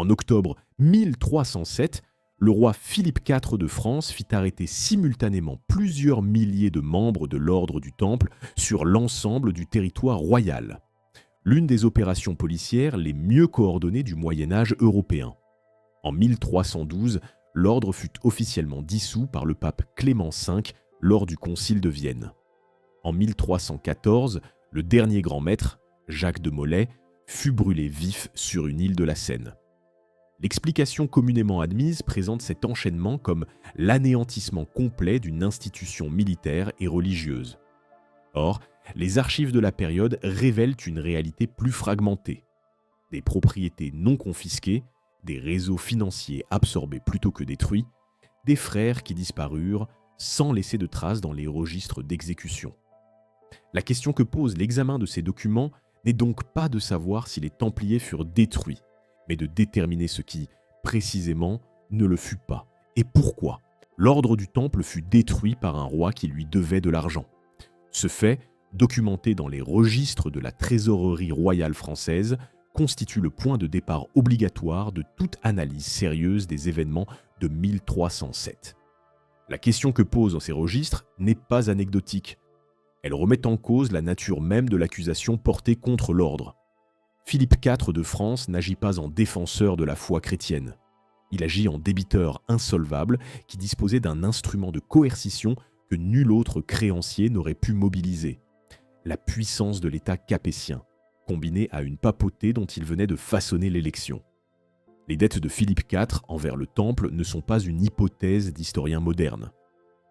En octobre 1307, le roi Philippe IV de France fit arrêter simultanément plusieurs milliers de membres de l'ordre du Temple sur l'ensemble du territoire royal. L'une des opérations policières les mieux coordonnées du Moyen-Âge européen. En 1312, l'ordre fut officiellement dissous par le pape Clément V lors du concile de Vienne. En 1314, le dernier grand maître, Jacques de Molay, fut brûlé vif sur une île de la Seine. L'explication communément admise présente cet enchaînement comme l'anéantissement complet d'une institution militaire et religieuse. Or, les archives de la période révèlent une réalité plus fragmentée. Des propriétés non confisquées, des réseaux financiers absorbés plutôt que détruits, des frères qui disparurent sans laisser de traces dans les registres d'exécution. La question que pose l'examen de ces documents n'est donc pas de savoir si les Templiers furent détruits, mais de déterminer ce qui, précisément, ne le fut pas. Et pourquoi l'ordre du Temple fut détruit par un roi qui lui devait de l'argent. Ce fait, documenté dans les registres de la trésorerie royale française, constitue le point de départ obligatoire de toute analyse sérieuse des événements de 1307. La question que posent ces registres n'est pas anecdotique. Elle remet en cause la nature même de l'accusation portée contre l'ordre. Philippe IV de France n'agit pas en défenseur de la foi chrétienne. Il agit en débiteur insolvable qui disposait d'un instrument de coercition que nul autre créancier n'aurait pu mobiliser. La puissance de l'État capétien, combinée à une papauté dont il venait de façonner l'élection. Les dettes de Philippe IV envers le Temple ne sont pas une hypothèse d'historien moderne.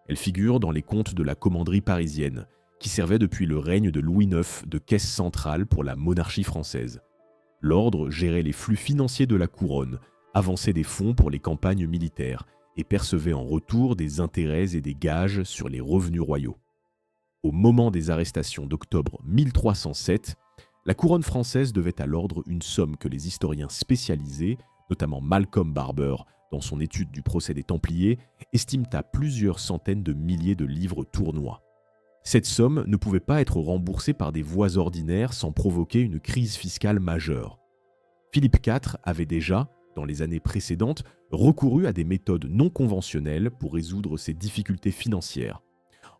Elles figurent dans les comptes de la commanderie parisienne, qui servait depuis le règne de Louis IX de caisse centrale pour la monarchie française. L'ordre gérait les flux financiers de la couronne, avançait des fonds pour les campagnes militaires et percevait en retour des intérêts et des gages sur les revenus royaux. Au moment des arrestations d'octobre 1307, la couronne française devait à l'ordre une somme que les historiens spécialisés, notamment Malcolm Barber dans son étude du procès des Templiers, estiment à plusieurs centaines de milliers de livres tournois. Cette somme ne pouvait pas être remboursée par des voies ordinaires sans provoquer une crise fiscale majeure. Philippe IV avait déjà, dans les années précédentes, recouru à des méthodes non conventionnelles pour résoudre ses difficultés financières.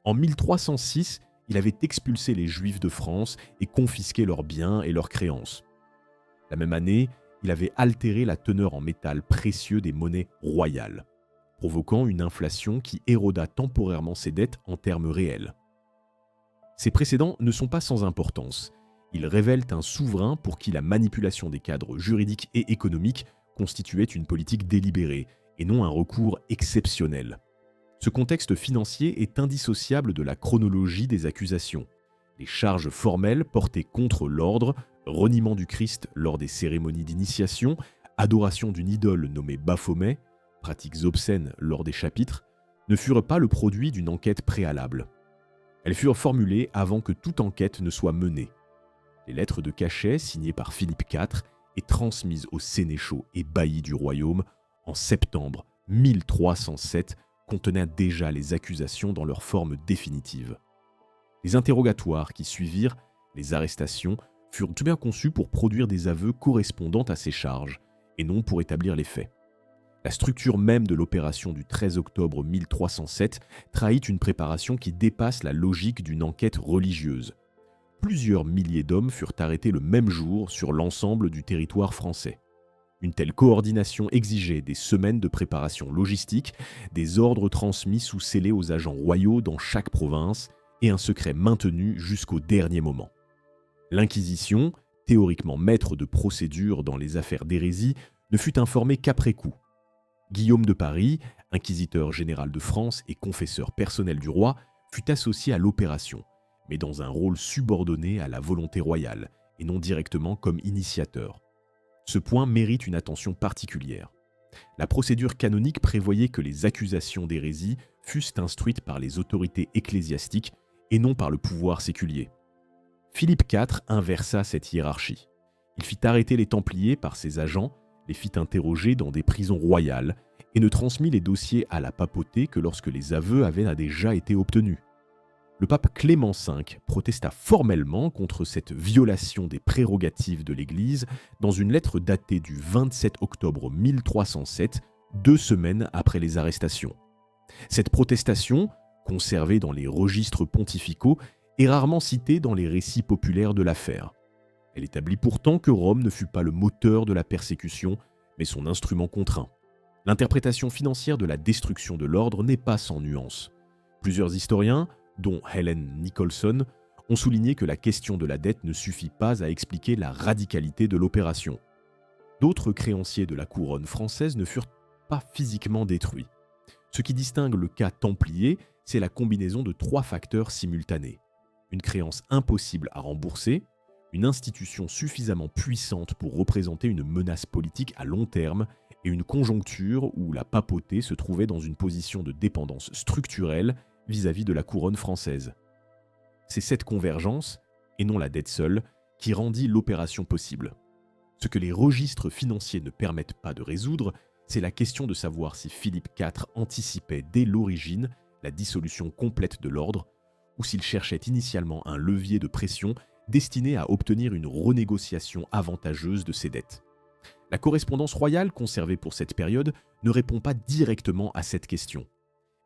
En 1306, il avait expulsé les Juifs de France et confisqué leurs biens et leurs créances. La même année, il avait altéré la teneur en métal précieux des monnaies royales, provoquant une inflation qui éroda temporairement ses dettes en termes réels. Ces précédents ne sont pas sans importance. Ils révèlent un souverain pour qui la manipulation des cadres juridiques et économiques constituait une politique délibérée et non un recours exceptionnel. Ce contexte financier est indissociable de la chronologie des accusations. Les charges formelles portées contre l'ordre, reniement du Christ lors des cérémonies d'initiation, adoration d'une idole nommée Baphomet, pratiques obscènes lors des chapitres, ne furent pas le produit d'une enquête préalable. Elles furent formulées avant que toute enquête ne soit menée. Les lettres de cachet signées par Philippe IV et transmises aux sénéchaux et baillis du royaume en septembre 1307 contenaient déjà les accusations dans leur forme définitive. Les interrogatoires qui suivirent, les arrestations, furent tout bien conçus pour produire des aveux correspondant à ces charges, et non pour établir les faits. La structure même de l'opération du 13 octobre 1307 trahit une préparation qui dépasse la logique d'une enquête religieuse. Plusieurs milliers d'hommes furent arrêtés le même jour sur l'ensemble du territoire français. Une telle coordination exigeait des semaines de préparation logistique, des ordres transmis sous scellés aux agents royaux dans chaque province et un secret maintenu jusqu'au dernier moment. L'Inquisition, théoriquement maître de procédure dans les affaires d'hérésie, ne fut informée qu'après coup. Guillaume de Paris, inquisiteur général de France et confesseur personnel du roi, fut associé à l'opération, mais dans un rôle subordonné à la volonté royale et non directement comme initiateur. Ce point mérite une attention particulière. La procédure canonique prévoyait que les accusations d'hérésie fussent instruites par les autorités ecclésiastiques et non par le pouvoir séculier. Philippe IV inversa cette hiérarchie. Il fit arrêter les Templiers par ses agents, les fit interroger dans des prisons royales et ne transmit les dossiers à la papauté que lorsque les aveux avaient déjà été obtenus. le pape Clément V protesta formellement contre cette violation des prérogatives de l'Église dans une lettre datée du 27 octobre 1307, 2 semaines après les arrestations. Cette protestation, conservée dans les registres pontificaux, est rarement citée dans les récits populaires de l'affaire. Elle établit pourtant que Rome ne fut pas le moteur de la persécution, mais son instrument contraint. L'interprétation financière de la destruction de l'ordre n'est pas sans nuance. Plusieurs historiens, dont Helen Nicholson, ont souligné que la question de la dette ne suffit pas à expliquer la radicalité de l'opération. D'autres créanciers de la couronne française ne furent pas physiquement détruits. Ce qui distingue le cas templier, c'est la combinaison de 3 facteurs simultanés. Une créance impossible à rembourser, une institution suffisamment puissante pour représenter une menace politique à long terme et une conjoncture où la papauté se trouvait dans une position de dépendance structurelle vis-à-vis de la couronne française. C'est cette convergence, et non la dette seule, qui rendit l'opération possible. Ce que les registres financiers ne permettent pas de résoudre, c'est la question de savoir si Philippe IV anticipait dès l'origine la dissolution complète de l'ordre, ou s'il cherchait initialement un levier de pression destiné à obtenir une renégociation avantageuse de ses dettes. La correspondance royale conservée pour cette période ne répond pas directement à cette question.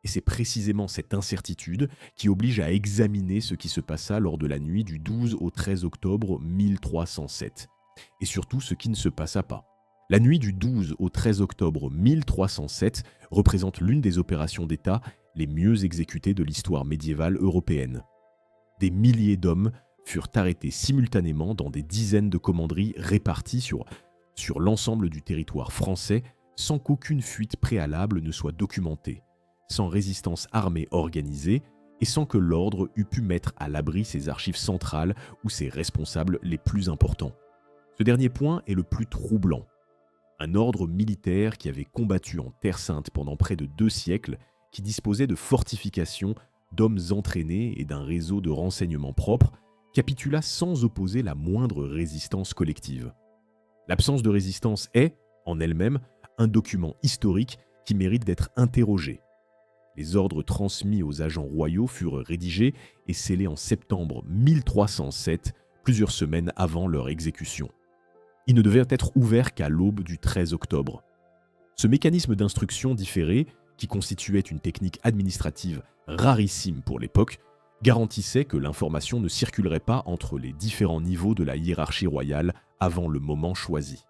Et c'est précisément cette incertitude qui oblige à examiner ce qui se passa lors de la nuit du 12 au 13 octobre 1307, et surtout ce qui ne se passa pas. La nuit du 12 au 13 octobre 1307 représente l'une des opérations d'État les mieux exécutées de l'histoire médiévale européenne. Des milliers d'hommes furent arrêtés simultanément dans des dizaines de commanderies réparties sur l'ensemble du territoire français sans qu'aucune fuite préalable ne soit documentée, sans résistance armée organisée et sans que l'ordre eût pu mettre à l'abri ses archives centrales ou ses responsables les plus importants. Ce dernier point est le plus troublant. Un ordre militaire qui avait combattu en Terre Sainte pendant près de 2 siècles, qui disposait de fortifications, d'hommes entraînés et d'un réseau de renseignements propres, capitula sans opposer la moindre résistance collective. L'absence de résistance est, en elle-même, un document historique qui mérite d'être interrogé. Les ordres transmis aux agents royaux furent rédigés et scellés en septembre 1307, plusieurs semaines avant leur exécution. Ils ne devaient être ouverts qu'à l'aube du 13 octobre. Ce mécanisme d'instruction différé, qui constituait une technique administrative rarissime pour l'époque, garantissait que l'information ne circulerait pas entre les différents niveaux de la hiérarchie royale avant le moment choisi.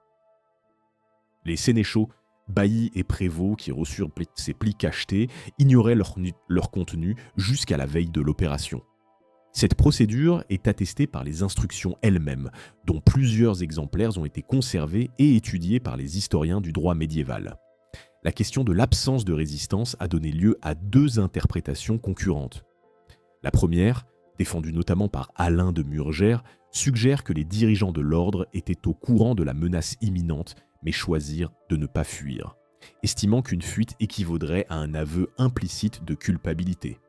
Les sénéchaux, baillis et prévôts qui reçurent ces plis cachetés ignoraient leur contenu jusqu'à la veille de l'opération. Cette procédure est attestée par les instructions elles-mêmes, dont plusieurs exemplaires ont été conservés et étudiés par les historiens du droit médiéval. La question de l'absence de résistance a donné lieu à 2 interprétations concurrentes. La première, défendue notamment par Alain de Murgère, suggère que les dirigeants de l'ordre étaient au courant de la menace imminente, mais choisirent de ne pas fuir, estimant qu'une fuite équivaudrait à un aveu implicite de culpabilité.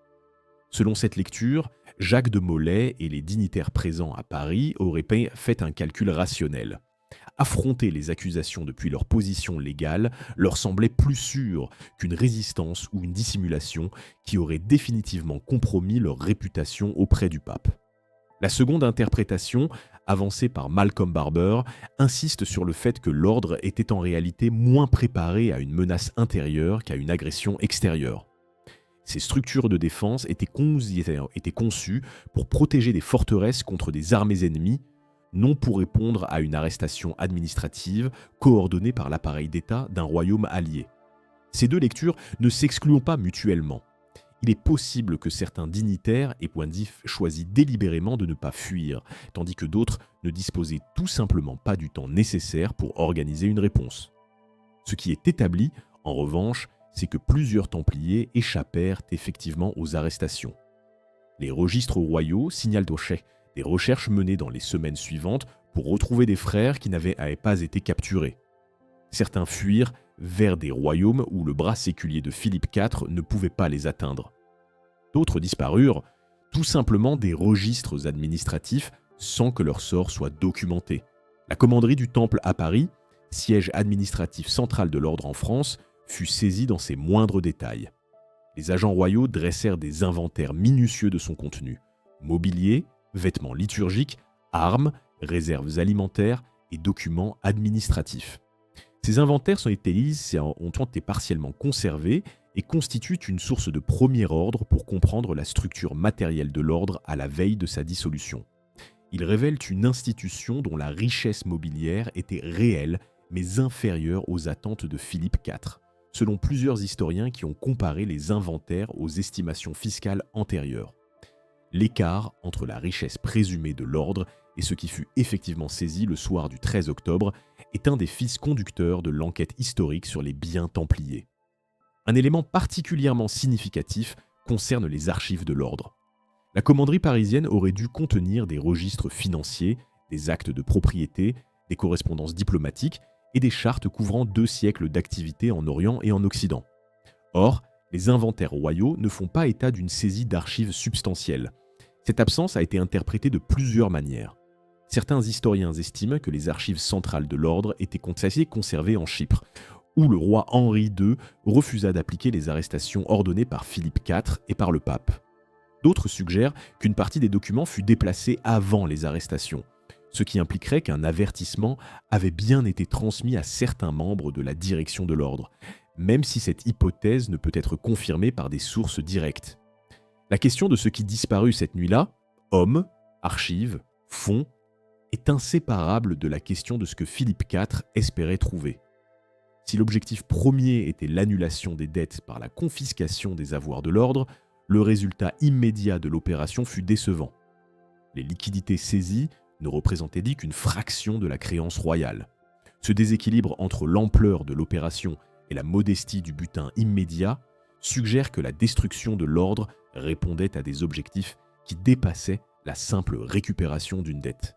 Selon cette lecture, Jacques de Molay et les dignitaires présents à Paris auraient fait un calcul rationnel. Affronter les accusations depuis leur position légale leur semblait plus sûr qu'une résistance ou une dissimulation qui aurait définitivement compromis leur réputation auprès du pape. La seconde interprétation, avancée par Malcolm Barber, insiste sur le fait que l'ordre était en réalité moins préparé à une menace intérieure qu'à une agression extérieure. Ces structures de défense étaient conçues pour protéger des forteresses contre des armées ennemies, non pour répondre à une arrestation administrative coordonnée par l'appareil d'État d'un royaume allié. Ces 2 lectures ne s'excluent pas mutuellement. Il est possible que certains dignitaires aient choisi délibérément de ne pas fuir, tandis que d'autres ne disposaient tout simplement pas du temps nécessaire pour organiser une réponse. Ce qui est établi, en revanche, c'est que plusieurs Templiers échappèrent effectivement aux arrestations. Les registres royaux signalent des recherches menées dans les semaines suivantes pour retrouver des frères qui n'avaient pas été capturés. Certains fuirent vers des royaumes où le bras séculier de Philippe IV ne pouvait pas les atteindre. D'autres disparurent, tout simplement des registres administratifs sans que leur sort soit documenté. La commanderie du Temple à Paris, siège administratif central de l'ordre en France, fut saisie dans ses moindres détails. Les agents royaux dressèrent des inventaires minutieux de son contenu. Mobilier, vêtements liturgiques, armes, réserves alimentaires et documents administratifs. Ces inventaires ont été partiellement conservés et constituent une source de premier ordre pour comprendre la structure matérielle de l'ordre à la veille de sa dissolution. Ils révèlent une institution dont la richesse mobilière était réelle mais inférieure aux attentes de Philippe IV, selon plusieurs historiens qui ont comparé les inventaires aux estimations fiscales antérieures. L'écart entre la richesse présumée de l'ordre et ce qui fut effectivement saisi le soir du 13 octobre est un des fils conducteurs de l'enquête historique sur les biens templiers. Un élément particulièrement significatif concerne les archives de l'ordre. La commanderie parisienne aurait dû contenir des registres financiers, des actes de propriété, des correspondances diplomatiques et des chartes couvrant 2 siècles d'activité en Orient et en Occident. Or, les inventaires royaux ne font pas état d'une saisie d'archives substantielles. Cette absence a été interprétée de plusieurs manières. Certains historiens estiment que les archives centrales de l'ordre étaient conservées en Chypre, où le roi Henri II refusa d'appliquer les arrestations ordonnées par Philippe IV et par le pape. D'autres suggèrent qu'une partie des documents fut déplacée avant les arrestations, ce qui impliquerait qu'un avertissement avait bien été transmis à certains membres de la direction de l'ordre, même si cette hypothèse ne peut être confirmée par des sources directes. La question de ce qui disparut cette nuit-là, hommes, archives, fonds, est inséparable de la question de ce que Philippe IV espérait trouver. Si l'objectif premier était l'annulation des dettes par la confiscation des avoirs de l'ordre, le résultat immédiat de l'opération fut décevant. Les liquidités saisies ne représentaient dit qu'une fraction de la créance royale. Ce déséquilibre entre l'ampleur de l'opération et la modestie du butin immédiat suggère que la destruction de l'ordre répondait à des objectifs qui dépassaient la simple récupération d'une dette.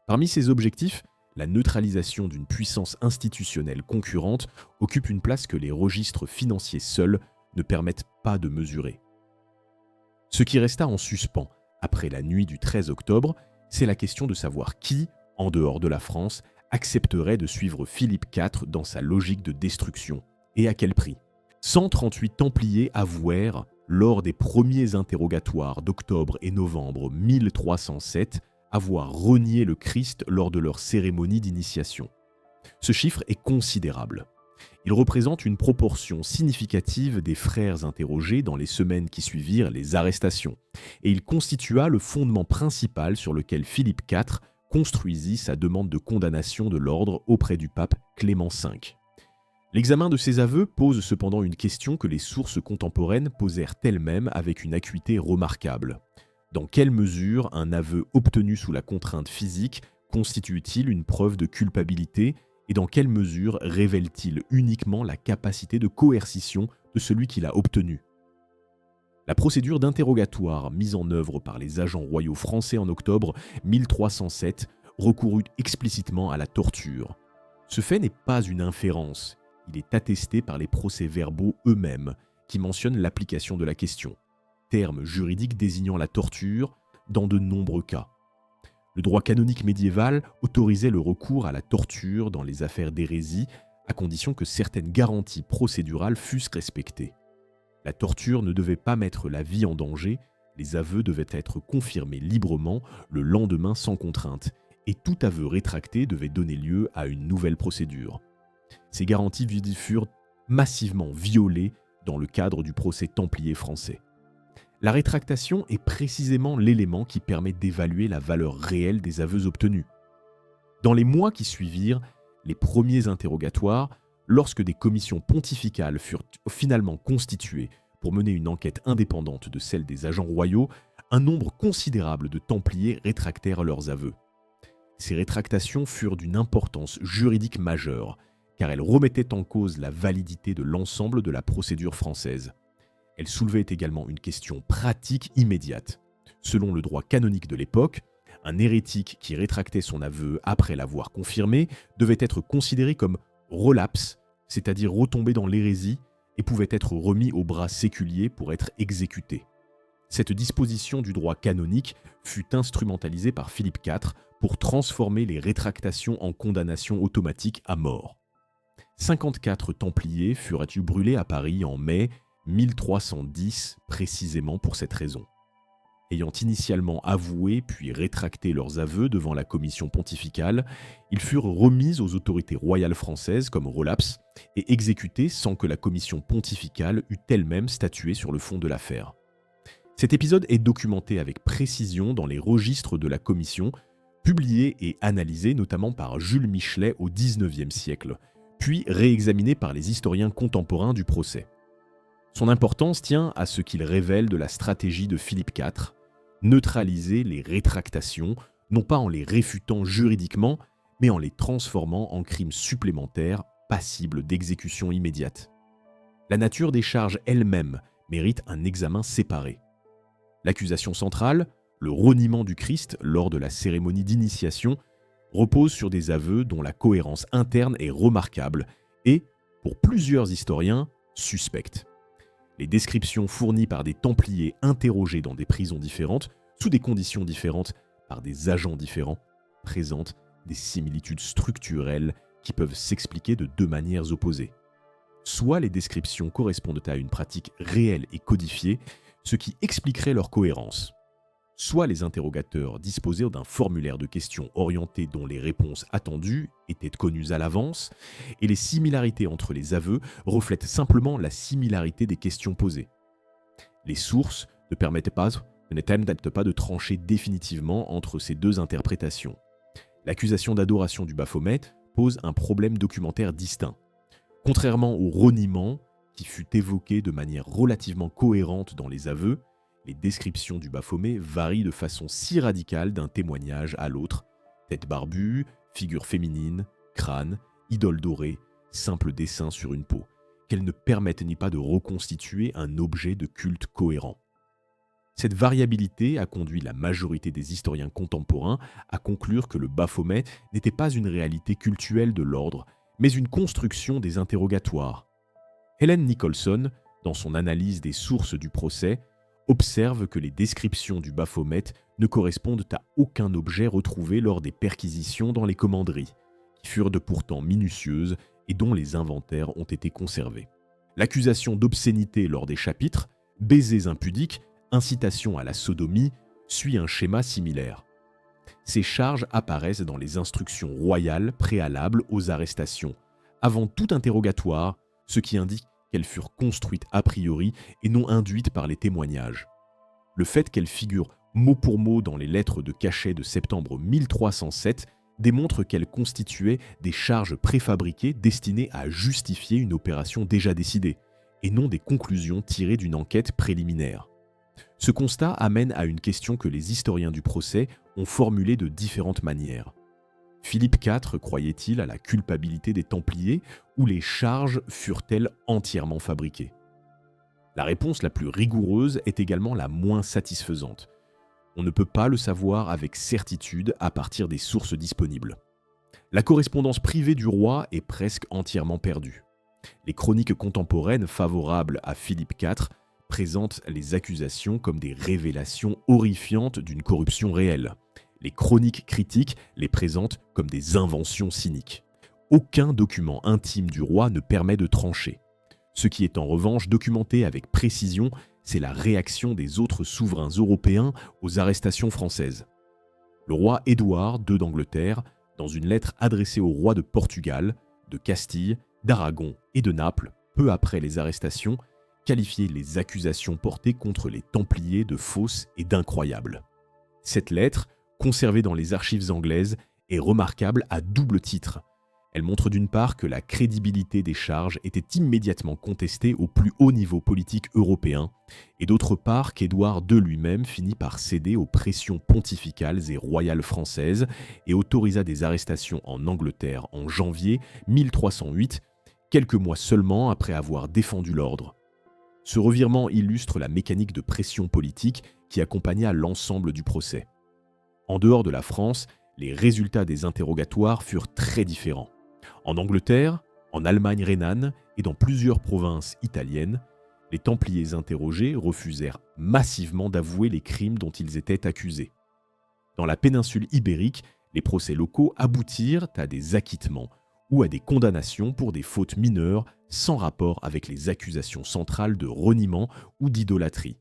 Parmi ces objectifs, la neutralisation d'une puissance institutionnelle concurrente occupe une place que les registres financiers seuls ne permettent pas de mesurer. Ce qui resta en suspens après la nuit du 13 octobre, c'est la question de savoir qui, en dehors de la France, accepterait de suivre Philippe IV dans sa logique de destruction, et à quel prix. 138 Templiers avouèrent, lors des premiers interrogatoires d'octobre et novembre 1307, avoir renié le Christ lors de leur cérémonie d'initiation. Ce chiffre est considérable. Il représente une proportion significative des frères interrogés dans les semaines qui suivirent les arrestations, et il constitua le fondement principal sur lequel Philippe IV construisit sa demande de condamnation de l'ordre auprès du pape Clément V. L'examen de ces aveux pose cependant une question que les sources contemporaines posèrent elles-mêmes avec une acuité remarquable. Dans quelle mesure un aveu obtenu sous la contrainte physique constitue-t-il une preuve de culpabilité et dans quelle mesure révèle-t-il uniquement la capacité de coercition de celui qui l'a obtenu? La procédure d'interrogatoire mise en œuvre par les agents royaux français en octobre 1307 recourut explicitement à la torture. Ce fait n'est pas une inférence, il est attesté par les procès-verbaux eux-mêmes qui mentionnent l'application de la question, terme juridique désignant la torture dans de nombreux cas. Le droit canonique médiéval autorisait le recours à la torture dans les affaires d'hérésie à condition que certaines garanties procédurales fussent respectées. La torture ne devait pas mettre la vie en danger, les aveux devaient être confirmés librement le lendemain sans contrainte, et tout aveu rétracté devait donner lieu à une nouvelle procédure. Ces garanties furent massivement violées dans le cadre du procès templier français. La rétractation est précisément l'élément qui permet d'évaluer la valeur réelle des aveux obtenus. Dans les mois qui suivirent les premiers interrogatoires, lorsque des commissions pontificales furent finalement constituées pour mener une enquête indépendante de celle des agents royaux, un nombre considérable de Templiers rétractèrent leurs aveux. Ces rétractations furent d'une importance juridique majeure, car elles remettaient en cause la validité de l'ensemble de la procédure française. Elles soulevaient également une question pratique immédiate. Selon le droit canonique de l'époque, un hérétique qui rétractait son aveu après l'avoir confirmé devait être considéré comme relapse, c'est-à-dire retombé dans l'hérésie, et pouvait être remis au bras séculier pour être exécuté. Cette disposition du droit canonique fut instrumentalisée par Philippe IV pour transformer les rétractations en condamnations automatiques à mort. 54 Templiers furent brûlés à Paris en mai 1310 précisément pour cette raison. Ayant initialement avoué puis rétracté leurs aveux devant la commission pontificale, ils furent remis aux autorités royales françaises comme relaps et exécutés sans que la commission pontificale eût elle-même statué sur le fond de l'affaire. Cet épisode est documenté avec précision dans les registres de la commission, publiés et analysés notamment par Jules Michelet au XIXe siècle, puis réexaminés par les historiens contemporains du procès. Son importance tient à ce qu'il révèle de la stratégie de Philippe IV, neutraliser les rétractations, non pas en les réfutant juridiquement, mais en les transformant en crimes supplémentaires passibles d'exécution immédiate. La nature des charges elles-mêmes mérite un examen séparé. L'accusation centrale, le reniement du Christ lors de la cérémonie d'initiation, repose sur des aveux dont la cohérence interne est remarquable et, pour plusieurs historiens, suspecte. Les descriptions fournies par des Templiers interrogés dans des prisons différentes, sous des conditions différentes, par des agents différents, présentent des similitudes structurelles qui peuvent s'expliquer de deux manières opposées. Soit les descriptions correspondent à une pratique réelle et codifiée, ce qui expliquerait leur cohérence. Soit les interrogateurs disposaient d'un formulaire de questions orientées dont les réponses attendues étaient connues à l'avance, et les similarités entre les aveux reflètent simplement la similarité des questions posées. Les sources ne permettent pas de trancher définitivement entre ces deux interprétations. L'accusation d'adoration du Baphomet pose un problème documentaire distinct. Contrairement au reniement, qui fut évoqué de manière relativement cohérente dans les aveux, les descriptions du Baphomet varient de façon si radicale d'un témoignage à l'autre, tête barbue, figure féminine, crâne, idole dorée, simple dessin sur une peau, qu'elles ne permettent ni pas de reconstituer un objet de culte cohérent. Cette variabilité a conduit la majorité des historiens contemporains à conclure que le Baphomet n'était pas une réalité cultuelle de l'ordre, mais une construction des interrogatoires. Helen Nicholson, dans son analyse des sources du procès, observe que les descriptions du Baphomet ne correspondent à aucun objet retrouvé lors des perquisitions dans les commanderies, qui furent de pourtant minutieuses et dont les inventaires ont été conservés. L'accusation d'obscénité lors des chapitres, baisers impudiques, incitation à la sodomie, suit un schéma similaire. Ces charges apparaissent dans les instructions royales préalables aux arrestations, avant tout interrogatoire, ce qui indique qu'elles furent construites a priori et non induites par les témoignages. Le fait qu'elles figurent mot pour mot dans les lettres de cachet de septembre 1307 démontre qu'elles constituaient des charges préfabriquées destinées à justifier une opération déjà décidée, et non des conclusions tirées d'une enquête préliminaire. Ce constat amène à une question que les historiens du procès ont formulée de différentes manières. Philippe IV croyait-il à la culpabilité des Templiers ou les charges furent-elles entièrement fabriquées ? La réponse la plus rigoureuse est également la moins satisfaisante. On ne peut pas le savoir avec certitude à partir des sources disponibles. La correspondance privée du roi est presque entièrement perdue. Les chroniques contemporaines favorables à Philippe IV présentent les accusations comme des révélations horrifiantes d'une corruption réelle. Les chroniques critiques les présentent comme des inventions cyniques. Aucun document intime du roi ne permet de trancher. Ce qui est en revanche documenté avec précision, c'est la réaction des autres souverains européens aux arrestations françaises. Le roi Édouard II d'Angleterre, dans une lettre adressée aux rois de Portugal, de Castille, d'Aragon et de Naples, peu après les arrestations, qualifiait les accusations portées contre les Templiers de fausses et d'incroyables. Cette lettre, conservée dans les archives anglaises, est remarquable à double titre. Elle montre d'une part que la crédibilité des charges était immédiatement contestée au plus haut niveau politique européen, et d'autre part qu'Édouard II lui-même finit par céder aux pressions pontificales et royales françaises et autorisa des arrestations en Angleterre en janvier 1308, quelques mois seulement après avoir défendu l'ordre. Ce revirement illustre la mécanique de pression politique qui accompagna l'ensemble du procès. En dehors de la France, les résultats des interrogatoires furent très différents. En Angleterre, en Allemagne rhénane et dans plusieurs provinces italiennes, les Templiers interrogés refusèrent massivement d'avouer les crimes dont ils étaient accusés. Dans la péninsule ibérique, les procès locaux aboutirent à des acquittements, ou à des condamnations pour des fautes mineures sans rapport avec les accusations centrales de reniement ou d'idolâtrie.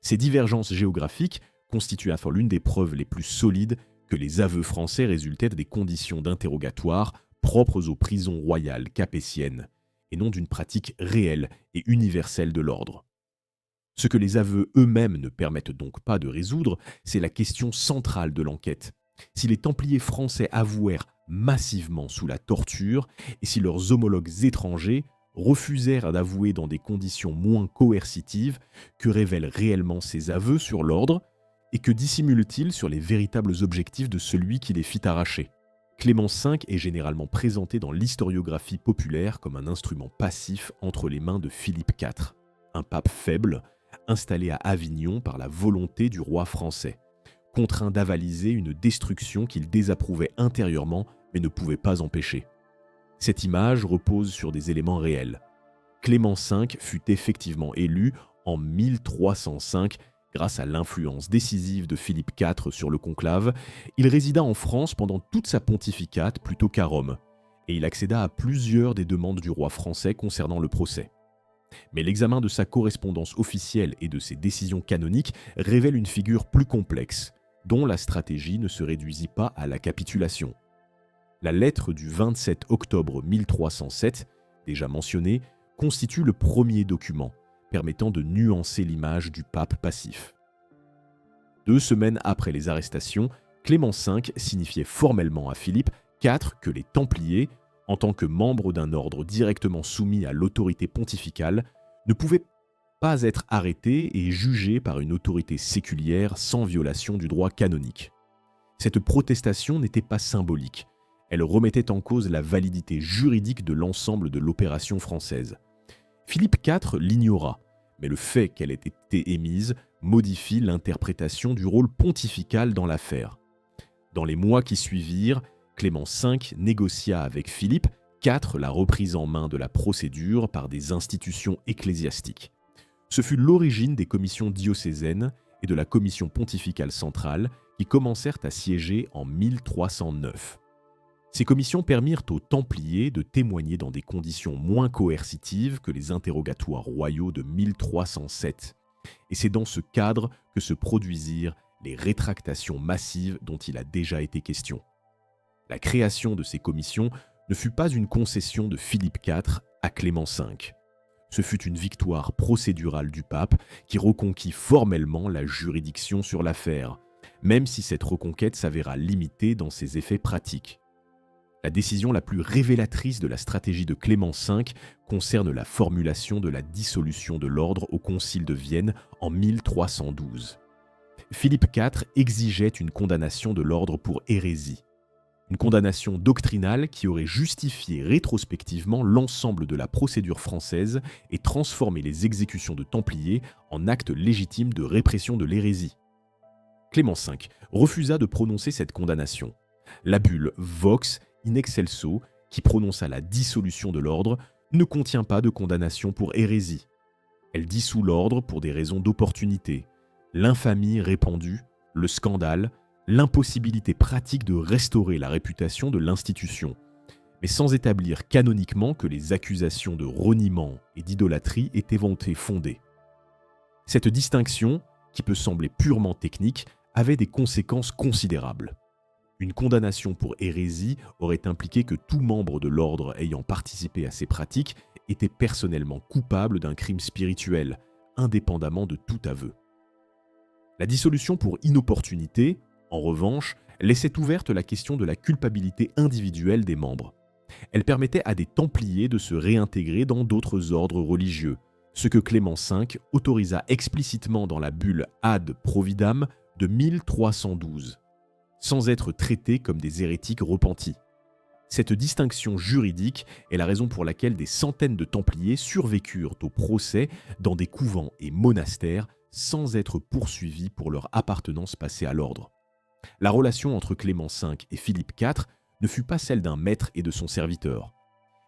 Ces divergences géographiques constituent enfin l'une des preuves les plus solides que les aveux français résultaient des conditions d'interrogatoire propres aux prisons royales capétiennes, et non d'une pratique réelle et universelle de l'ordre. Ce que les aveux eux-mêmes ne permettent donc pas de résoudre, c'est la question centrale de l'enquête. Si les Templiers français avouèrent massivement sous la torture, et si leurs homologues étrangers refusèrent d'avouer dans des conditions moins coercitives, que révèlent réellement ces aveux sur l'ordre, et que dissimulent-ils sur les véritables objectifs de celui qui les fit arracher ? Clément V est généralement présenté dans l'historiographie populaire comme un instrument passif entre les mains de Philippe IV, un pape faible, installé à Avignon par la volonté du roi français, contraint d'avaliser une destruction qu'il désapprouvait intérieurement mais ne pouvait pas empêcher. Cette image repose sur des éléments réels. Clément V fut effectivement élu en 1305 grâce à l'influence décisive de Philippe IV sur le conclave. Il résida en France pendant toute sa pontificate plutôt qu'à Rome, et il accéda à plusieurs des demandes du roi français concernant le procès. Mais l'examen de sa correspondance officielle et de ses décisions canoniques révèle une figure plus complexe, dont la stratégie ne se réduisit pas à la capitulation. La lettre du 27 octobre 1307, déjà mentionnée, constitue le premier document permettant de nuancer l'image du pape passif. 2 semaines après les arrestations, Clément V signifiait formellement à Philippe IV que les Templiers, en tant que membres d'un ordre directement soumis à l'autorité pontificale, ne pouvaient pas être arrêtés et jugés par une autorité séculière sans violation du droit canonique. Cette protestation n'était pas symbolique, elle remettait en cause la validité juridique de l'ensemble de l'opération française. Philippe IV l'ignora, mais le fait qu'elle ait été émise modifie l'interprétation du rôle pontifical dans l'affaire. Dans les mois qui suivirent, Clément V négocia avec Philippe IV la reprise en main de la procédure par des institutions ecclésiastiques. Ce fut l'origine des commissions diocésaines et de la commission pontificale centrale qui commencèrent à siéger en 1309. Ces commissions permirent aux Templiers de témoigner dans des conditions moins coercitives que les interrogatoires royaux de 1307. Et c'est dans ce cadre que se produisirent les rétractations massives dont il a déjà été question. La création de ces commissions ne fut pas une concession de Philippe IV à Clément V. Ce fut une victoire procédurale du pape qui reconquit formellement la juridiction sur l'affaire, même si cette reconquête s'avéra limitée dans ses effets pratiques. La décision la plus révélatrice de la stratégie de Clément V concerne la formulation de la dissolution de l'ordre au Concile de Vienne en 1312. Philippe IV exigeait une condamnation de l'ordre pour hérésie. Une condamnation doctrinale qui aurait justifié rétrospectivement l'ensemble de la procédure française et transformé les exécutions de Templiers en actes légitimes de répression de l'hérésie. Clément V refusa de prononcer cette condamnation. La bulle Vox in excelso, qui prononça la dissolution de l'ordre, ne contient pas de condamnation pour hérésie. Elle dissout l'ordre pour des raisons d'opportunité, l'infamie répandue, le scandale, l'impossibilité pratique de restaurer la réputation de l'institution, mais sans établir canoniquement que les accusations de reniement et d'idolâtrie étaient vantées fondées. Cette distinction, qui peut sembler purement technique, avait des conséquences considérables. Une condamnation pour hérésie aurait impliqué que tout membre de l'ordre ayant participé à ces pratiques était personnellement coupable d'un crime spirituel, indépendamment de tout aveu. La dissolution pour inopportunité, en revanche, laissait ouverte la question de la culpabilité individuelle des membres. Elle permettait à des Templiers de se réintégrer dans d'autres ordres religieux, ce que Clément V autorisa explicitement dans la bulle Ad Providam de 1312, sans être traités comme des hérétiques repentis. Cette distinction juridique est la raison pour laquelle des centaines de Templiers survécurent au procès dans des couvents et monastères sans être poursuivis pour leur appartenance passée à l'ordre. La relation entre Clément V et Philippe IV ne fut pas celle d'un maître et de son serviteur.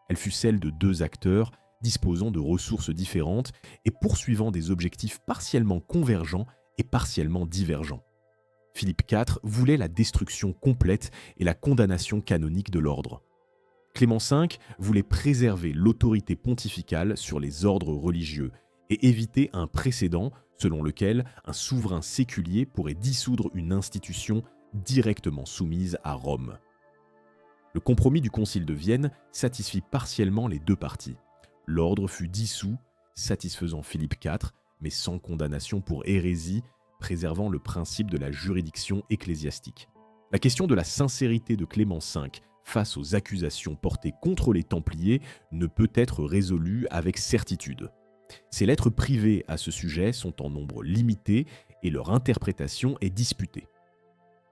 Elle fut celle de 2 acteurs disposant de ressources différentes et poursuivant des objectifs partiellement convergents et partiellement divergents. Philippe IV voulait la destruction complète et la condamnation canonique de l'ordre. Clément V voulait préserver l'autorité pontificale sur les ordres religieux et éviter un précédent selon lequel un souverain séculier pourrait dissoudre une institution directement soumise à Rome. Le compromis du Concile de Vienne satisfit partiellement les deux parties. L'ordre fut dissous, satisfaisant Philippe IV, mais sans condamnation pour hérésie, préservant le principe de la juridiction ecclésiastique. La question de la sincérité de Clément V face aux accusations portées contre les Templiers ne peut être résolue avec certitude. Ses lettres privées à ce sujet sont en nombre limité et leur interprétation est disputée.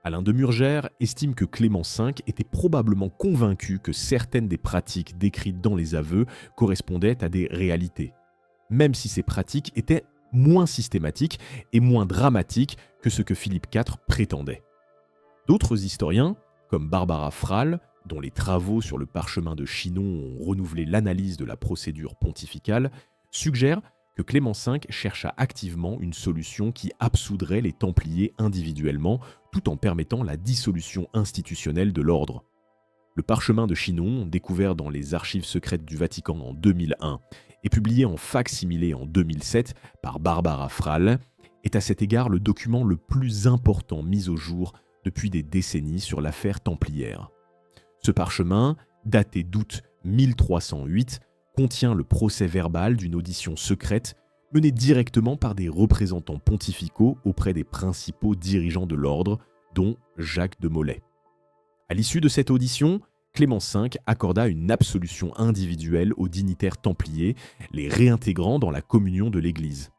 Alain de Murgère estime que Clément V était probablement convaincu que certaines des pratiques décrites dans les aveux correspondaient à des réalités, même si ces pratiques étaient moins systématiques et moins dramatiques que ce que Philippe IV prétendait. D'autres historiens, comme Barbara Frale, dont les travaux sur le parchemin de Chinon ont renouvelé l'analyse de la procédure pontificale, suggèrent que Clément V chercha activement une solution qui absoudrait les Templiers individuellement tout en permettant la dissolution institutionnelle de l'ordre. Le parchemin de Chinon, découvert dans les archives secrètes du Vatican en 2001 et publié en fac-similé en 2007 par Barbara Frale, est à cet égard le document le plus important mis au jour depuis des décennies sur l'affaire templière. Ce parchemin, daté d'août 1308, contient le procès-verbal d'une audition secrète menée directement par des représentants pontificaux auprès des principaux dirigeants de l'ordre, dont Jacques de Molay. À l'issue de cette audition, Clément V accorda une absolution individuelle aux dignitaires templiers, les réintégrant dans la communion de l'Église.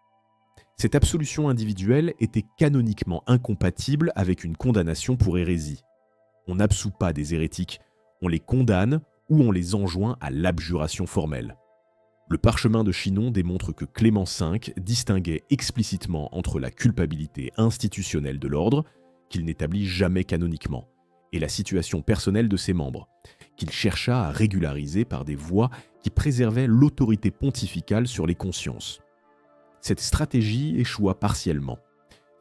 Cette absolution individuelle était canoniquement incompatible avec une condamnation pour hérésie. On n'absout pas des hérétiques, on les condamne ou on les enjoint à l'abjuration formelle. Le parchemin de Chinon démontre que Clément V distinguait explicitement entre la culpabilité institutionnelle de l'ordre, qu'il n'établit jamais canoniquement, et la situation personnelle de ses membres, qu'il chercha à régulariser par des voies qui préservaient l'autorité pontificale sur les consciences. Cette stratégie échoua partiellement.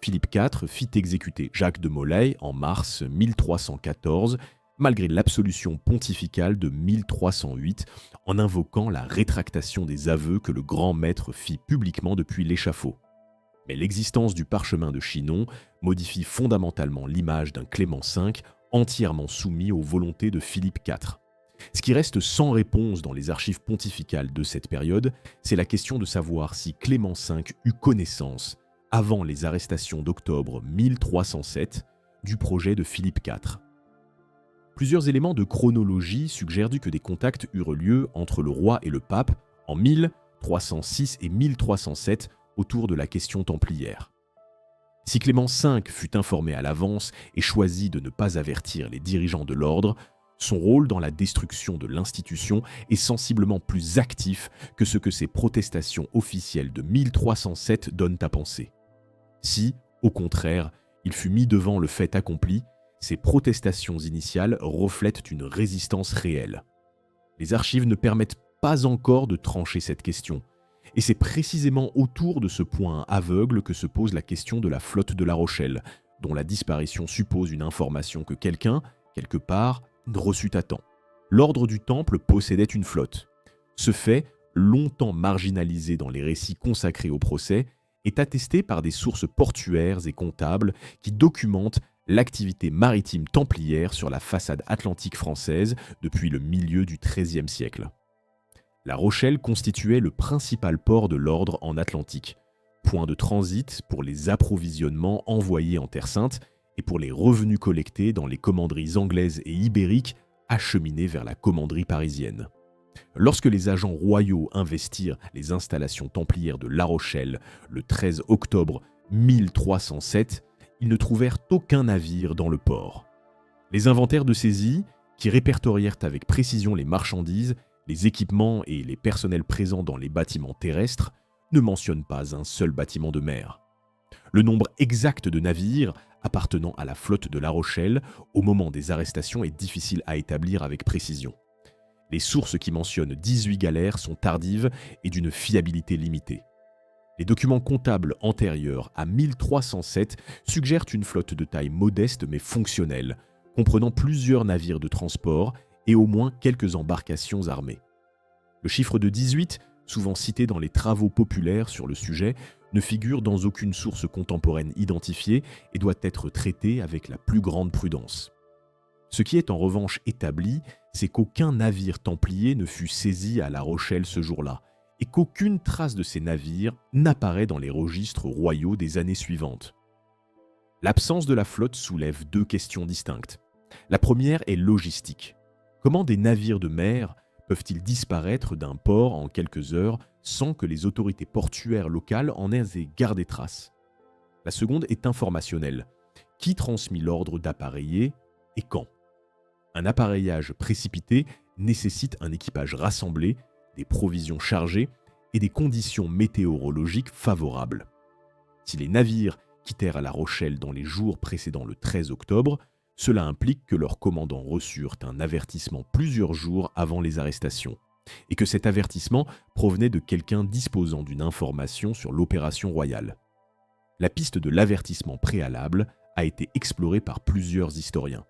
Philippe IV fit exécuter Jacques de Molay en mars 1314, malgré l'absolution pontificale de 1308, en invoquant la rétractation des aveux que le grand maître fit publiquement depuis l'échafaud. Mais l'existence du parchemin de Chinon modifie fondamentalement l'image d'un Clément V entièrement soumis aux volontés de Philippe IV. Ce qui reste sans réponse dans les archives pontificales de cette période, c'est la question de savoir si Clément V eut connaissance, avant les arrestations d'octobre 1307, du projet de Philippe IV. Plusieurs éléments de chronologie suggèrent que des contacts eurent lieu entre le roi et le pape en 1306 et 1307 autour de la question templière. Si Clément V fut informé à l'avance et choisit de ne pas avertir les dirigeants de l'ordre, son rôle dans la destruction de l'institution est sensiblement plus actif que ce que ses protestations officielles de 1307 donnent à penser. Si, au contraire, il fut mis devant le fait accompli, ces protestations initiales reflètent une résistance réelle. Les archives ne permettent pas encore de trancher cette question, et c'est précisément autour de ce point aveugle que se pose la question de la flotte de La Rochelle, dont la disparition suppose une information que quelqu'un, quelque part, reçut à temps. L'ordre du Temple possédait une flotte. Ce fait, longtemps marginalisé dans les récits consacrés au procès, est attesté par des sources portuaires et comptables qui documentent l'activité maritime templière sur la façade atlantique française depuis le milieu du XIIIe siècle. La Rochelle constituait le principal port de l'ordre en Atlantique, point de transit pour les approvisionnements envoyés en Terre Sainte et pour les revenus collectés dans les commanderies anglaises et ibériques acheminées vers la commanderie parisienne. Lorsque les agents royaux investirent les installations templières de La Rochelle le 13 octobre 1307, ils ne trouvèrent aucun navire dans le port. Les inventaires de saisie, qui répertorièrent avec précision les marchandises, les équipements et les personnels présents dans les bâtiments terrestres, ne mentionnent pas un seul bâtiment de mer. Le nombre exact de navires appartenant à la flotte de La Rochelle au moment des arrestations est difficile à établir avec précision. Les sources qui mentionnent 18 galères sont tardives et d'une fiabilité limitée. Les documents comptables antérieurs à 1307 suggèrent une flotte de taille modeste mais fonctionnelle, comprenant plusieurs navires de transport et au moins quelques embarcations armées. Le chiffre de 18, souvent cité dans les travaux populaires sur le sujet, ne figure dans aucune source contemporaine identifiée et doit être traité avec la plus grande prudence. Ce qui est en revanche établi, c'est qu'aucun navire templier ne fut saisi à La Rochelle ce jour-là, et qu'aucune trace de ces navires n'apparaît dans les registres royaux des années suivantes. L'absence de la flotte soulève deux questions distinctes. La première est logistique. Comment des navires de mer peuvent-ils disparaître d'un port en quelques heures sans que les autorités portuaires locales en aient gardé trace? La seconde est informationnelle. Qui transmit l'ordre d'appareiller et quand? Un appareillage précipité nécessite un équipage rassemblé, des provisions chargées et des conditions météorologiques favorables. Si les navires quittèrent La Rochelle dans les jours précédant le 13 octobre, cela implique que leurs commandants reçurent un avertissement plusieurs jours avant les arrestations, et que cet avertissement provenait de quelqu'un disposant d'une information sur l'opération royale. La piste de l'avertissement préalable a été explorée par plusieurs historiens.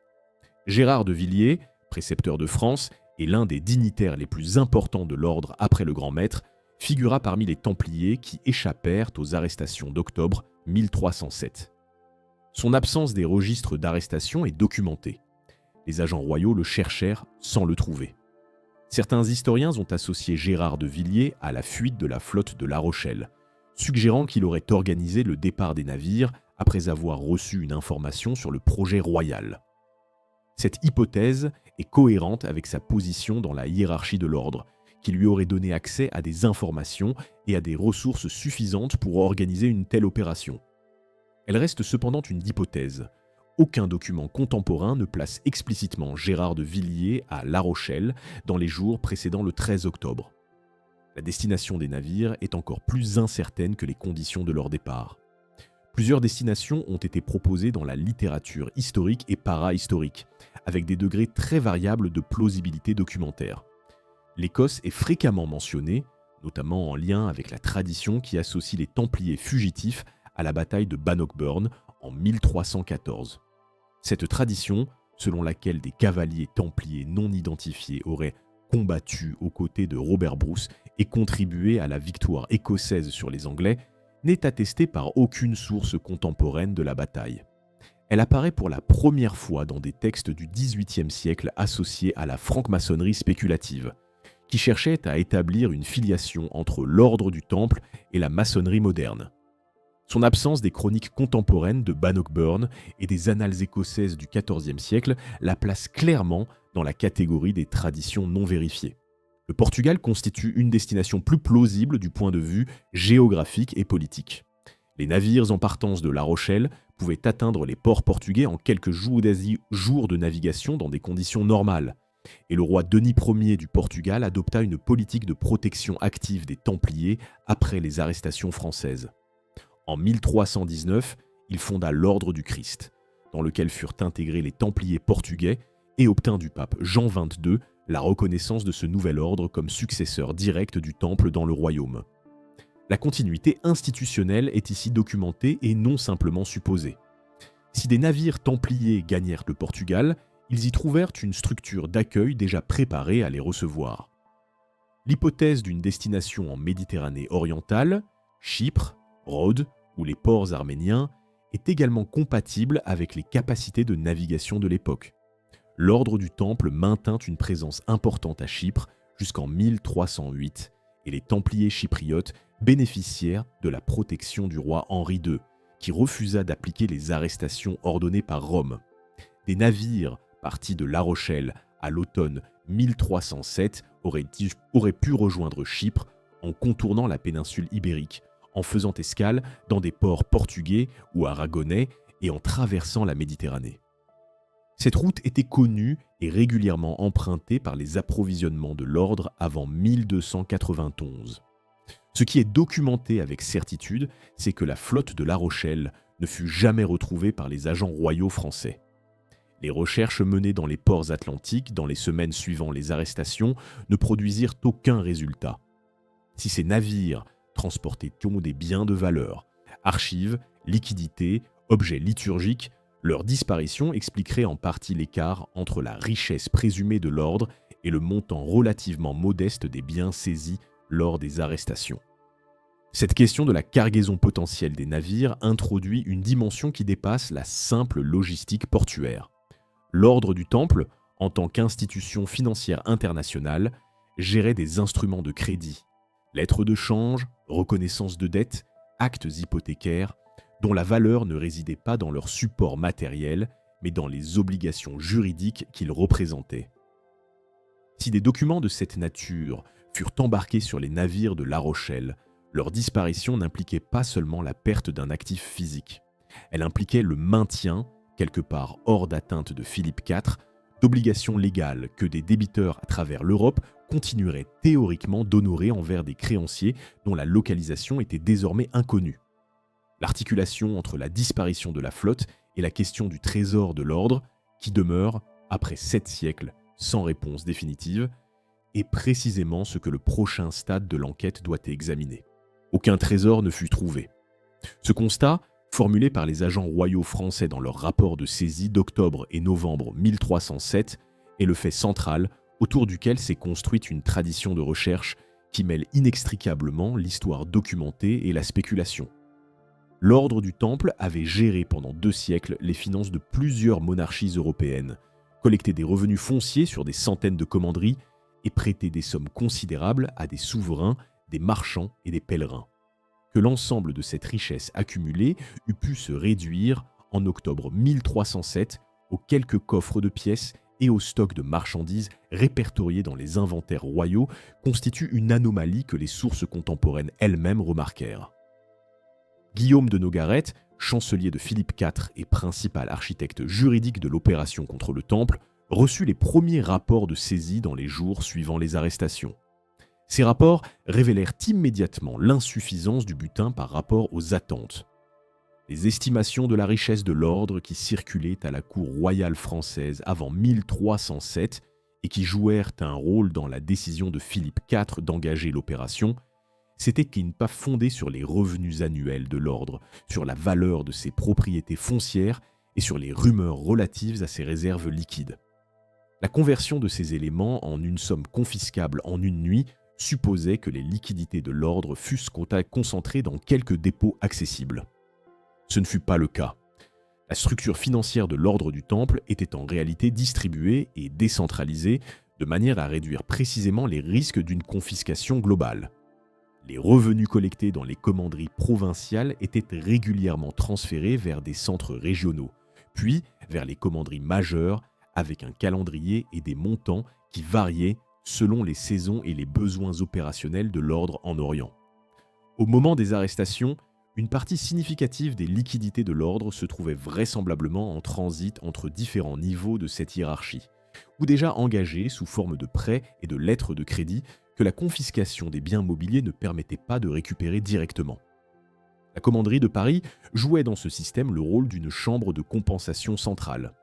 Gérard de Villiers, précepteur de France et l'un des dignitaires les plus importants de l'ordre après le grand maître, figura parmi les Templiers qui échappèrent aux arrestations d'octobre 1307. Son absence des registres d'arrestation est documentée. Les agents royaux le cherchèrent sans le trouver. Certains historiens ont associé Gérard de Villiers à la fuite de la flotte de La Rochelle, suggérant qu'il aurait organisé le départ des navires après avoir reçu une information sur le projet royal. Cette hypothèse est cohérente avec sa position dans la hiérarchie de l'ordre, qui lui aurait donné accès à des informations et à des ressources suffisantes pour organiser une telle opération. Elle reste cependant une hypothèse. Aucun document contemporain ne place explicitement Gérard de Villiers à La Rochelle dans les jours précédant le 13 octobre. La destination des navires est encore plus incertaine que les conditions de leur départ. Plusieurs destinations ont été proposées dans la littérature historique et para-historique, avec des degrés très variables de plausibilité documentaire. L'Écosse est fréquemment mentionnée, notamment en lien avec la tradition qui associe les Templiers fugitifs à la bataille de Bannockburn en 1314. Cette tradition, selon laquelle des cavaliers templiers non identifiés auraient combattu aux côtés de Robert Bruce et contribué à la victoire écossaise sur les Anglais, n'est attestée par aucune source contemporaine de la bataille. Elle apparaît pour la première fois dans des textes du XVIIIe siècle associés à la franc-maçonnerie spéculative, qui cherchait à établir une filiation entre l'ordre du Temple et la maçonnerie moderne. Son absence des chroniques contemporaines de Bannockburn et des annales écossaises du XIVe siècle la place clairement dans la catégorie des traditions non vérifiées. Le Portugal constitue une destination plus plausible du point de vue géographique et politique. Les navires en partance de La Rochelle pouvaient atteindre les ports portugais en quelques jours de navigation dans des conditions normales, et le roi Denis Ier du Portugal adopta une politique de protection active des Templiers après les arrestations françaises. En 1319, il fonda l'Ordre du Christ, dans lequel furent intégrés les Templiers portugais, et obtint du pape Jean XXII la reconnaissance de ce nouvel ordre comme successeur direct du Temple dans le royaume. La continuité institutionnelle est ici documentée et non simplement supposée. Si des navires templiers gagnèrent le Portugal, ils y trouvèrent une structure d'accueil déjà préparée à les recevoir. L'hypothèse d'une destination en Méditerranée orientale, Chypre, Rhodes ou les ports arméniens, est également compatible avec les capacités de navigation de l'époque. L'ordre du Temple maintint une présence importante à Chypre jusqu'en 1308 et les Templiers chypriotes bénéficièrent de la protection du roi Henri II, qui refusa d'appliquer les arrestations ordonnées par Rome. Des navires partis de La Rochelle à l'automne 1307 auraient pu rejoindre Chypre en contournant la péninsule ibérique, en faisant escale dans des ports portugais ou aragonais et en traversant la Méditerranée. Cette route était connue et régulièrement empruntée par les approvisionnements de l'ordre avant 1291. Ce qui est documenté avec certitude, c'est que la flotte de La Rochelle ne fut jamais retrouvée par les agents royaux français. Les recherches menées dans les ports atlantiques dans les semaines suivant les arrestations ne produisirent aucun résultat. Si ces navires transportaient des biens de valeur, archives, liquidités, objets liturgiques, Leur disparition expliquerait en partie l'écart entre la richesse présumée de l'ordre et le montant relativement modeste des biens saisis lors des arrestations. Cette question de la cargaison potentielle des navires introduit une dimension qui dépasse la simple logistique portuaire. L'Ordre du Temple, en tant qu'institution financière internationale, gérait des instruments de crédit, lettres de change, reconnaissance de dettes, actes hypothécaires, dont la valeur ne résidait pas dans leur support matériel, mais dans les obligations juridiques qu'ils représentaient. Si des documents de cette nature furent embarqués sur les navires de La Rochelle, leur disparition n'impliquait pas seulement la perte d'un actif physique. Elle impliquait le maintien, quelque part hors d'atteinte de Philippe IV, d'obligations légales que des débiteurs à travers l'Europe continueraient théoriquement d'honorer envers des créanciers dont la localisation était désormais inconnue. L'articulation entre la disparition de la flotte et la question du trésor de l'ordre, qui demeure, après 7 siècles, sans réponse définitive, est précisément ce que le prochain stade de l'enquête doit examiner. Aucun trésor ne fut trouvé. Ce constat, formulé par les agents royaux français dans leur rapport de saisie d'octobre et novembre 1307, est le fait central autour duquel s'est construite une tradition de recherche qui mêle inextricablement l'histoire documentée et la spéculation. L'Ordre du Temple avait géré pendant 2 siècles les finances de plusieurs monarchies européennes, collecté des revenus fonciers sur des centaines de commanderies et prêté des sommes considérables à des souverains, des marchands et des pèlerins. Que l'ensemble de cette richesse accumulée eût pu se réduire, en octobre 1307, aux quelques coffres de pièces et aux stocks de marchandises répertoriés dans les inventaires royaux constitue une anomalie que les sources contemporaines elles-mêmes remarquèrent. Guillaume de Nogaret, chancelier de Philippe IV et principal architecte juridique de l'opération contre le Temple, reçut les premiers rapports de saisie dans les jours suivant les arrestations. Ces rapports révélèrent immédiatement l'insuffisance du butin par rapport aux attentes. Les estimations de la richesse de l'ordre qui circulaient à la cour royale française avant 1307 et qui jouèrent un rôle dans la décision de Philippe IV d'engager l'opération, s'étaient pas fondées sur les revenus annuels de l'ordre, sur la valeur de ses propriétés foncières et sur les rumeurs relatives à ses réserves liquides. La conversion de ces éléments en une somme confiscable en une nuit supposait que les liquidités de l'ordre fussent concentrées dans quelques dépôts accessibles. Ce ne fut pas le cas. La structure financière de l'Ordre du Temple était en réalité distribuée et décentralisée de manière à réduire précisément les risques d'une confiscation globale. Les revenus collectés dans les commanderies provinciales étaient régulièrement transférés vers des centres régionaux, puis vers les commanderies majeures avec un calendrier et des montants qui variaient selon les saisons et les besoins opérationnels de l'ordre en Orient. Au moment des arrestations, une partie significative des liquidités de l'ordre se trouvait vraisemblablement en transit entre différents niveaux de cette hiérarchie, ou déjà engagée sous forme de prêts et de lettres de crédit que la confiscation des biens mobiliers ne permettait pas de récupérer directement. La commanderie de Paris jouait dans ce système le rôle d'une chambre de compensation centrale.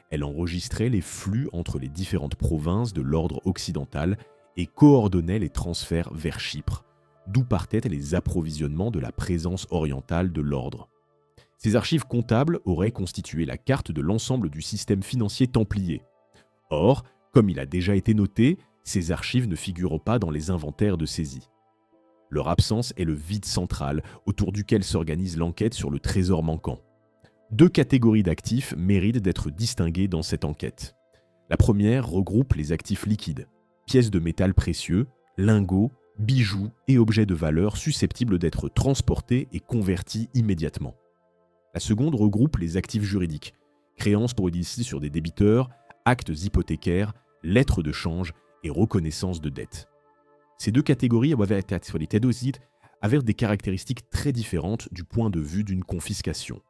Elle enregistrait les flux entre les différentes provinces de l'ordre occidental et coordonnait les transferts vers Chypre, d'où partaient les approvisionnements de la présence orientale de l'ordre. Ces archives comptables auraient constitué la carte de l'ensemble du système financier templier. Or, comme il a déjà été noté, ces archives ne figurent pas dans les inventaires de saisie. Leur absence est le vide central autour duquel s'organise l'enquête sur le trésor manquant. 2 catégories d'actifs méritent d'être distinguées dans cette enquête. La première regroupe les actifs liquides, pièces de métal précieux, lingots, bijoux et objets de valeur susceptibles d'être transportés et convertis immédiatement. La seconde regroupe les actifs juridiques, créances pour ici sur des débiteurs, actes hypothécaires, lettres de change et reconnaissance de dettes. Ces 2 catégories avaient des caractéristiques très différentes du point de vue d'une confiscation.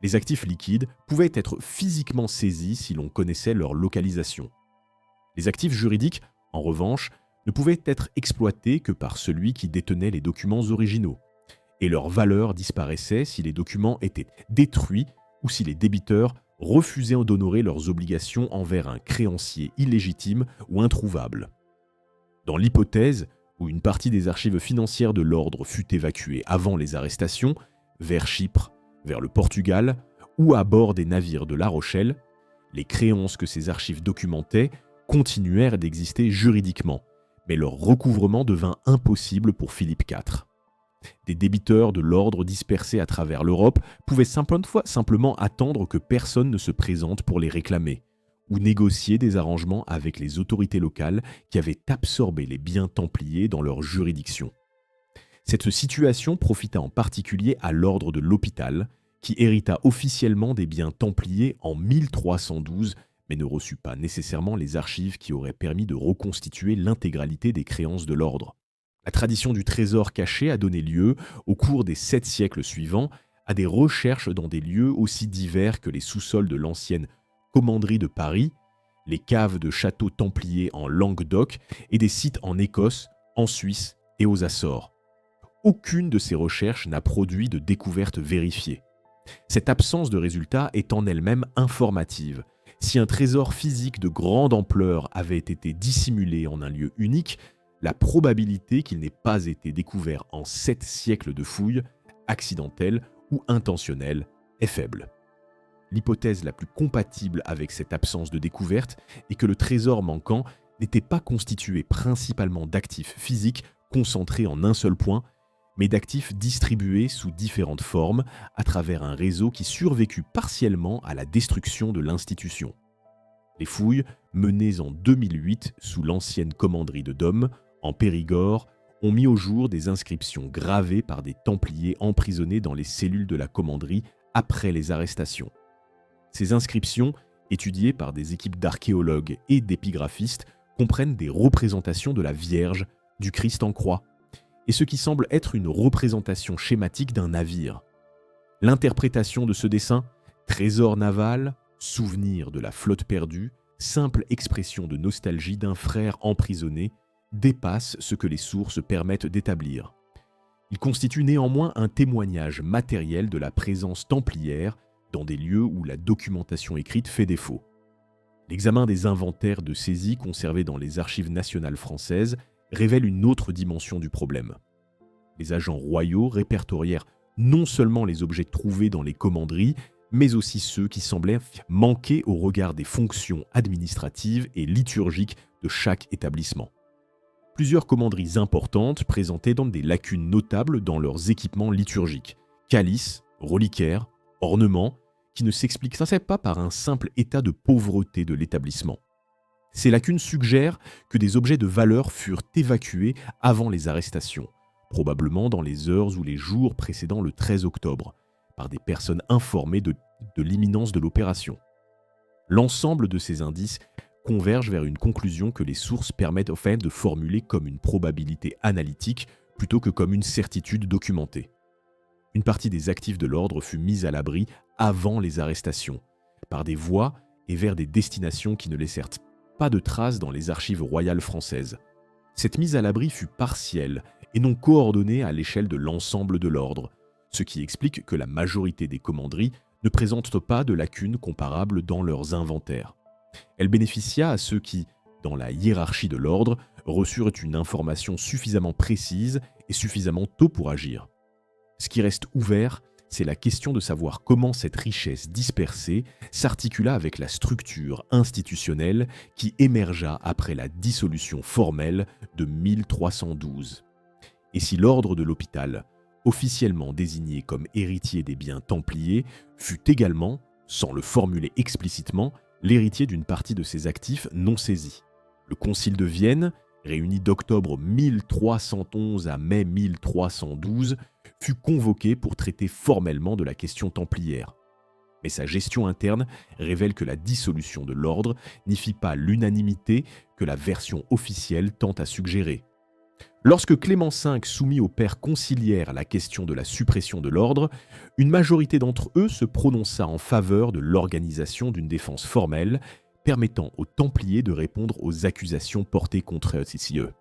Les actifs liquides pouvaient être physiquement saisis si l'on connaissait leur localisation. Les actifs juridiques, en revanche, ne pouvaient être exploités que par celui qui détenait les documents originaux, et leur valeur disparaissait si les documents étaient détruits ou si les débiteurs refusaient d'honorer leurs obligations envers un créancier illégitime ou introuvable. Dans l'hypothèse où une partie des archives financières de l'ordre fut évacuée avant les arrestations, vers Chypre, vers le Portugal ou à bord des navires de La Rochelle, les créances que ces archives documentaient continuèrent d'exister juridiquement, mais leur recouvrement devint impossible pour Philippe IV. Des débiteurs de l'ordre dispersés à travers l'Europe pouvaient simplement attendre que personne ne se présente pour les réclamer, ou négocier des arrangements avec les autorités locales qui avaient absorbé les biens templiers dans leur juridiction. Cette situation profita en particulier à l'ordre de l'Hôpital, qui hérita officiellement des biens templiers en 1312, mais ne reçut pas nécessairement les archives qui auraient permis de reconstituer l'intégralité des créances de l'ordre. La tradition du trésor caché a donné lieu, au cours des 7 siècles suivants, à des recherches dans des lieux aussi divers que les sous-sols de l'ancienne commanderie de Paris, les caves de châteaux templiers en Languedoc et des sites en Écosse, en Suisse et aux Açores. Aucune de ces recherches n'a produit de découvertes vérifiées. Cette absence de résultats est en elle-même informative. Si un trésor physique de grande ampleur avait été dissimulé en un lieu unique, la probabilité qu'il n'ait pas été découvert en 7 siècles de fouilles, accidentelles ou intentionnelles, est faible. L'hypothèse la plus compatible avec cette absence de découverte est que le trésor manquant n'était pas constitué principalement d'actifs physiques concentrés en un seul point, mais d'actifs distribués sous différentes formes à travers un réseau qui survécut partiellement à la destruction de l'institution. Les fouilles, menées en 2008 sous l'ancienne commanderie de Dôme, en Périgord, ont mis au jour des inscriptions gravées par des Templiers emprisonnés dans les cellules de la commanderie après les arrestations. Ces inscriptions, étudiées par des équipes d'archéologues et d'épigraphistes, comprennent des représentations de la Vierge, du Christ en croix, et ce qui semble être une représentation schématique d'un navire. L'interprétation de ce dessin, trésor naval, souvenir de la flotte perdue, simple expression de nostalgie d'un frère emprisonné, dépasse ce que les sources permettent d'établir. Il constitue néanmoins un témoignage matériel de la présence templière dans des lieux où la documentation écrite fait défaut. L'examen des inventaires de saisies conservés dans les archives nationales françaises révèle une autre dimension du problème. Les agents royaux répertorièrent non seulement les objets trouvés dans les commanderies, mais aussi ceux qui semblaient manquer au regard des fonctions administratives et liturgiques de chaque établissement. Plusieurs commanderies importantes présentaient donc des lacunes notables dans leurs équipements liturgiques, calices, reliquaires, ornements, qui ne s'expliquaient pas par un simple état de pauvreté de l'établissement. Ces lacunes suggèrent que des objets de valeur furent évacués avant les arrestations, probablement dans les heures ou les jours précédant le 13 octobre, par des personnes informées de l'imminence de l'opération. L'ensemble de ces indices convergent vers une conclusion que les sources permettent de formuler comme une probabilité analytique plutôt que comme une certitude documentée. Une partie des actifs de l'ordre fut mise à l'abri avant les arrestations, par des voies et vers des destinations qui ne laissèrent pas de traces dans les archives royales françaises. Cette mise à l'abri fut partielle et non coordonnée à l'échelle de l'ensemble de l'ordre, ce qui explique que la majorité des commanderies ne présentent pas de lacunes comparables dans leurs inventaires. Elle bénéficia à ceux qui, dans la hiérarchie de l'ordre, reçurent une information suffisamment précise et suffisamment tôt pour agir. Ce qui reste ouvert, c'est la question de savoir comment cette richesse dispersée s'articula avec la structure institutionnelle qui émergea après la dissolution formelle de 1312. Et si l'ordre de l'Hôpital, officiellement désigné comme héritier des biens templiers, fut également, sans le formuler explicitement, l'héritier d'une partie de ses actifs non saisis. Le Concile de Vienne, réuni d'octobre 1311 à mai 1312, fut convoqué pour traiter formellement de la question templière. Mais sa gestion interne révèle que la dissolution de l'ordre n'y fit pas l'unanimité que la version officielle tente à suggérer. Lorsque Clément V soumit aux pairs conciliaires la question de la suppression de l'ordre, une majorité d'entre eux se prononça en faveur de l'organisation d'une défense formelle permettant aux Templiers de répondre aux accusations portées contre eux.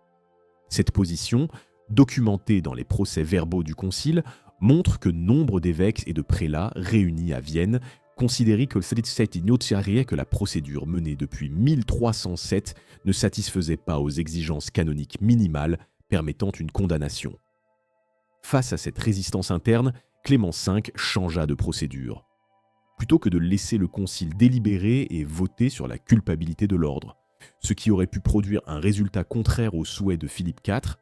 Cette position, documentée dans les procès-verbaux du Concile, montre que nombre d'évêques et de prélats réunis à Vienne considéraient que la procédure menée depuis 1307 ne satisfaisait pas aux exigences canoniques minimales permettant une condamnation. Face à cette résistance interne, Clément V changea de procédure. plutôt que de laisser le concile délibérer et voter sur la culpabilité de l'ordre, ce qui aurait pu produire un résultat contraire aux souhaits de Philippe IV.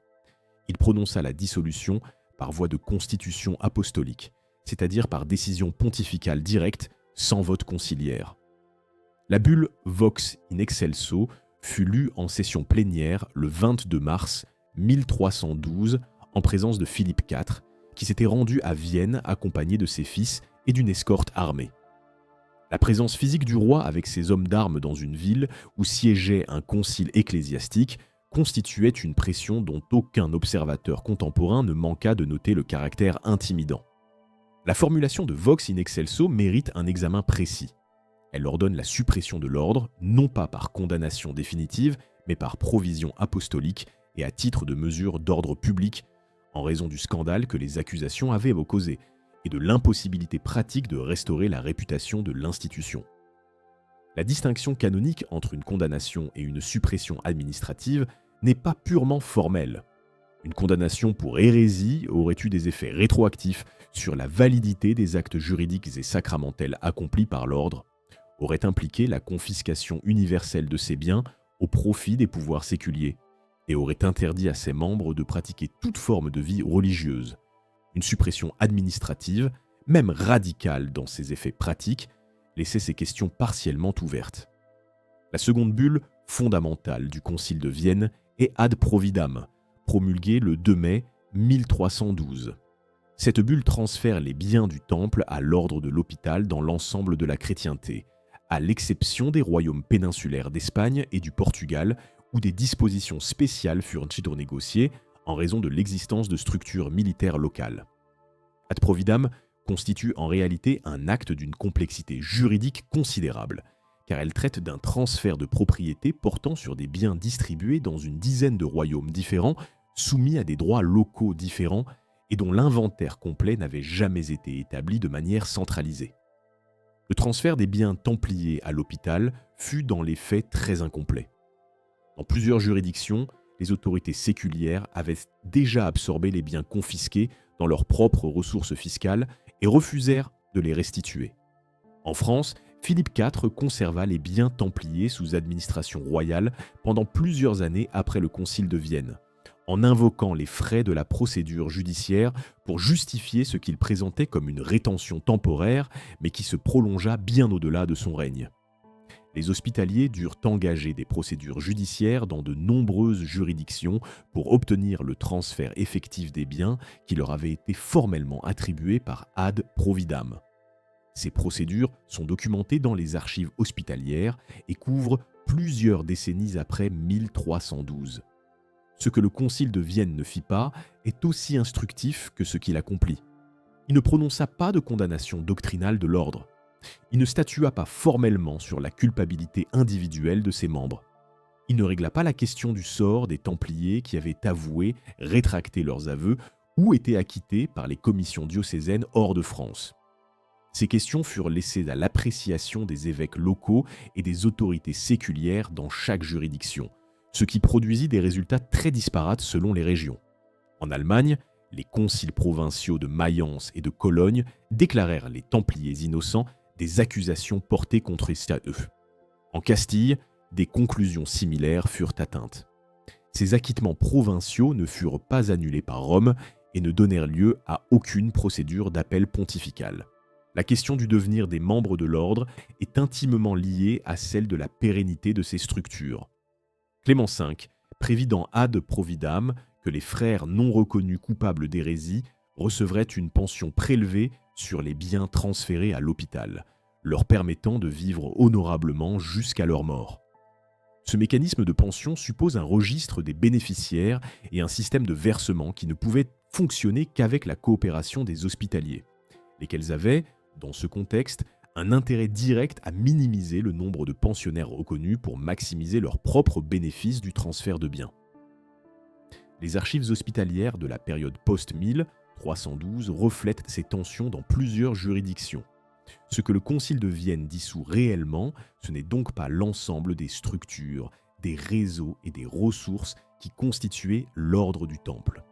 Il prononça la dissolution par voie de constitution apostolique, c'est-à-dire par décision pontificale directe, sans vote conciliaire. La bulle Vox in excelso fut lue en session plénière le 22 mars 1312 en présence de Philippe IV, qui s'était rendu à Vienne accompagné de ses fils et d'une escorte armée. La présence physique du roi avec ses hommes d'armes dans une ville où siégeait un concile ecclésiastique constituait une pression dont aucun observateur contemporain ne manqua de noter le caractère intimidant. La formulation de Vox in excelso mérite un examen précis. Elle ordonne la suppression de l'ordre, non pas par condamnation définitive, mais par provision apostolique et à titre de mesure d'ordre public, en raison du scandale que les accusations avaient causé, et de l'impossibilité pratique de restaurer la réputation de l'institution. La distinction canonique entre une condamnation et une suppression administrative n'est pas purement formelle. Une condamnation pour hérésie aurait eu des effets rétroactifs sur la validité des actes juridiques et sacramentels accomplis par l'ordre, aurait impliqué la confiscation universelle de ses biens au profit des pouvoirs séculiers, et aurait interdit à ses membres de pratiquer toute forme de vie religieuse. Une suppression administrative, même radicale dans ses effets pratiques, laissait ces questions partiellement ouvertes. La seconde bulle fondamentale du Concile de Vienne est Ad Providam, promulguée le 2 mai 1312. Cette bulle transfère les biens du temple à l'ordre de l'hôpital dans l'ensemble de la chrétienté, à l'exception des royaumes péninsulaires d'Espagne et du Portugal, où des dispositions spéciales furent négociées en raison de l'existence de structures militaires locales. Ad Providam constitue en réalité un acte d'une complexité juridique considérable, car elle traite d'un transfert de propriété portant sur des biens distribués dans une dizaine de royaumes différents, soumis à des droits locaux différents et dont l'inventaire complet n'avait jamais été établi de manière centralisée. Le transfert des biens templiers à l'hôpital fut dans les faits très incomplet. Dans plusieurs juridictions, les autorités séculières avaient déjà absorbé les biens confisqués dans leurs propres ressources fiscales et refusèrent de les restituer. En France, Philippe IV conserva les biens templiers sous administration royale pendant plusieurs années après le Concile de Vienne, en invoquant les frais de la procédure judiciaire pour justifier ce qu'il présentait comme une rétention temporaire, mais qui se prolongea bien au-delà de son règne. Les hospitaliers durent engager des procédures judiciaires dans de nombreuses juridictions pour obtenir le transfert effectif des biens qui leur avaient été formellement attribués par Ad Providam. Ces procédures sont documentées dans les archives hospitalières et couvrent plusieurs décennies après 1312. Ce que le Concile de Vienne ne fit pas est aussi instructif que ce qu'il accomplit. Il ne prononça pas de condamnation doctrinale de l'ordre. Il ne statua pas formellement sur la culpabilité individuelle de ses membres. Il ne régla pas la question du sort des Templiers qui avaient avoué, rétracté leurs aveux ou été acquittés par les commissions diocésaines hors de France. Ces questions furent laissées à l'appréciation des évêques locaux et des autorités séculières dans chaque juridiction, ce qui produisit des résultats très disparates selon les régions. En Allemagne, les conciles provinciaux de Mayence et de Cologne déclarèrent les Templiers innocents des accusations portées contre eux. En Castille, des conclusions similaires furent atteintes. Ces acquittements provinciaux ne furent pas annulés par Rome et ne donnèrent lieu à aucune procédure d'appel pontifical. La question du devenir des membres de l'ordre est intimement liée à celle de la pérennité de ces structures. Clément V prévit dans Ad Providam que les frères non reconnus coupables d'hérésie recevraient une pension prélevée sur les biens transférés à l'hôpital, leur permettant de vivre honorablement jusqu'à leur mort. Ce mécanisme de pension suppose un registre des bénéficiaires et un système de versement qui ne pouvait fonctionner qu'avec la coopération des hospitaliers, lesquels avaient, dans ce contexte, un intérêt direct à minimiser le nombre de pensionnaires reconnus pour maximiser leur propre bénéfice du transfert de biens. Les archives hospitalières de la période post-1312 reflètent ces tensions dans plusieurs juridictions. Ce que le Concile de Vienne dissout réellement, ce n'est donc pas l'ensemble des structures, des réseaux et des ressources qui constituaient l'ordre du Temple.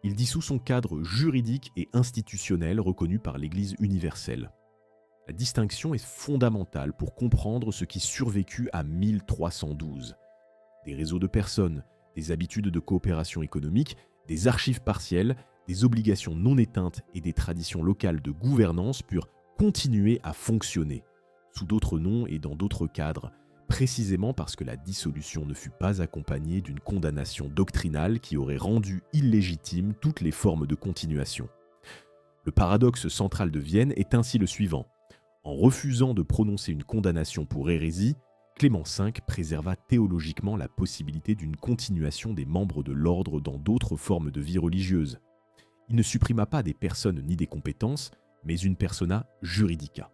Il dissout son cadre juridique et institutionnel reconnu par l'Église universelle. La distinction est fondamentale pour comprendre ce qui survécut à 1312. Des réseaux de personnes, des habitudes de coopération économique, des archives partielles, des obligations non éteintes et des traditions locales de gouvernance purent continuer à fonctionner, sous d'autres noms et dans d'autres cadres, précisément parce que la dissolution ne fut pas accompagnée d'une condamnation doctrinale qui aurait rendu illégitimes toutes les formes de continuation. Le paradoxe central de Vienne est ainsi le suivant. En refusant de prononcer une condamnation pour hérésie, Clément V préserva théologiquement la possibilité d'une continuation des membres de l'ordre dans d'autres formes de vie religieuse. Il ne supprima pas des personnes ni des compétences, mais une persona juridica.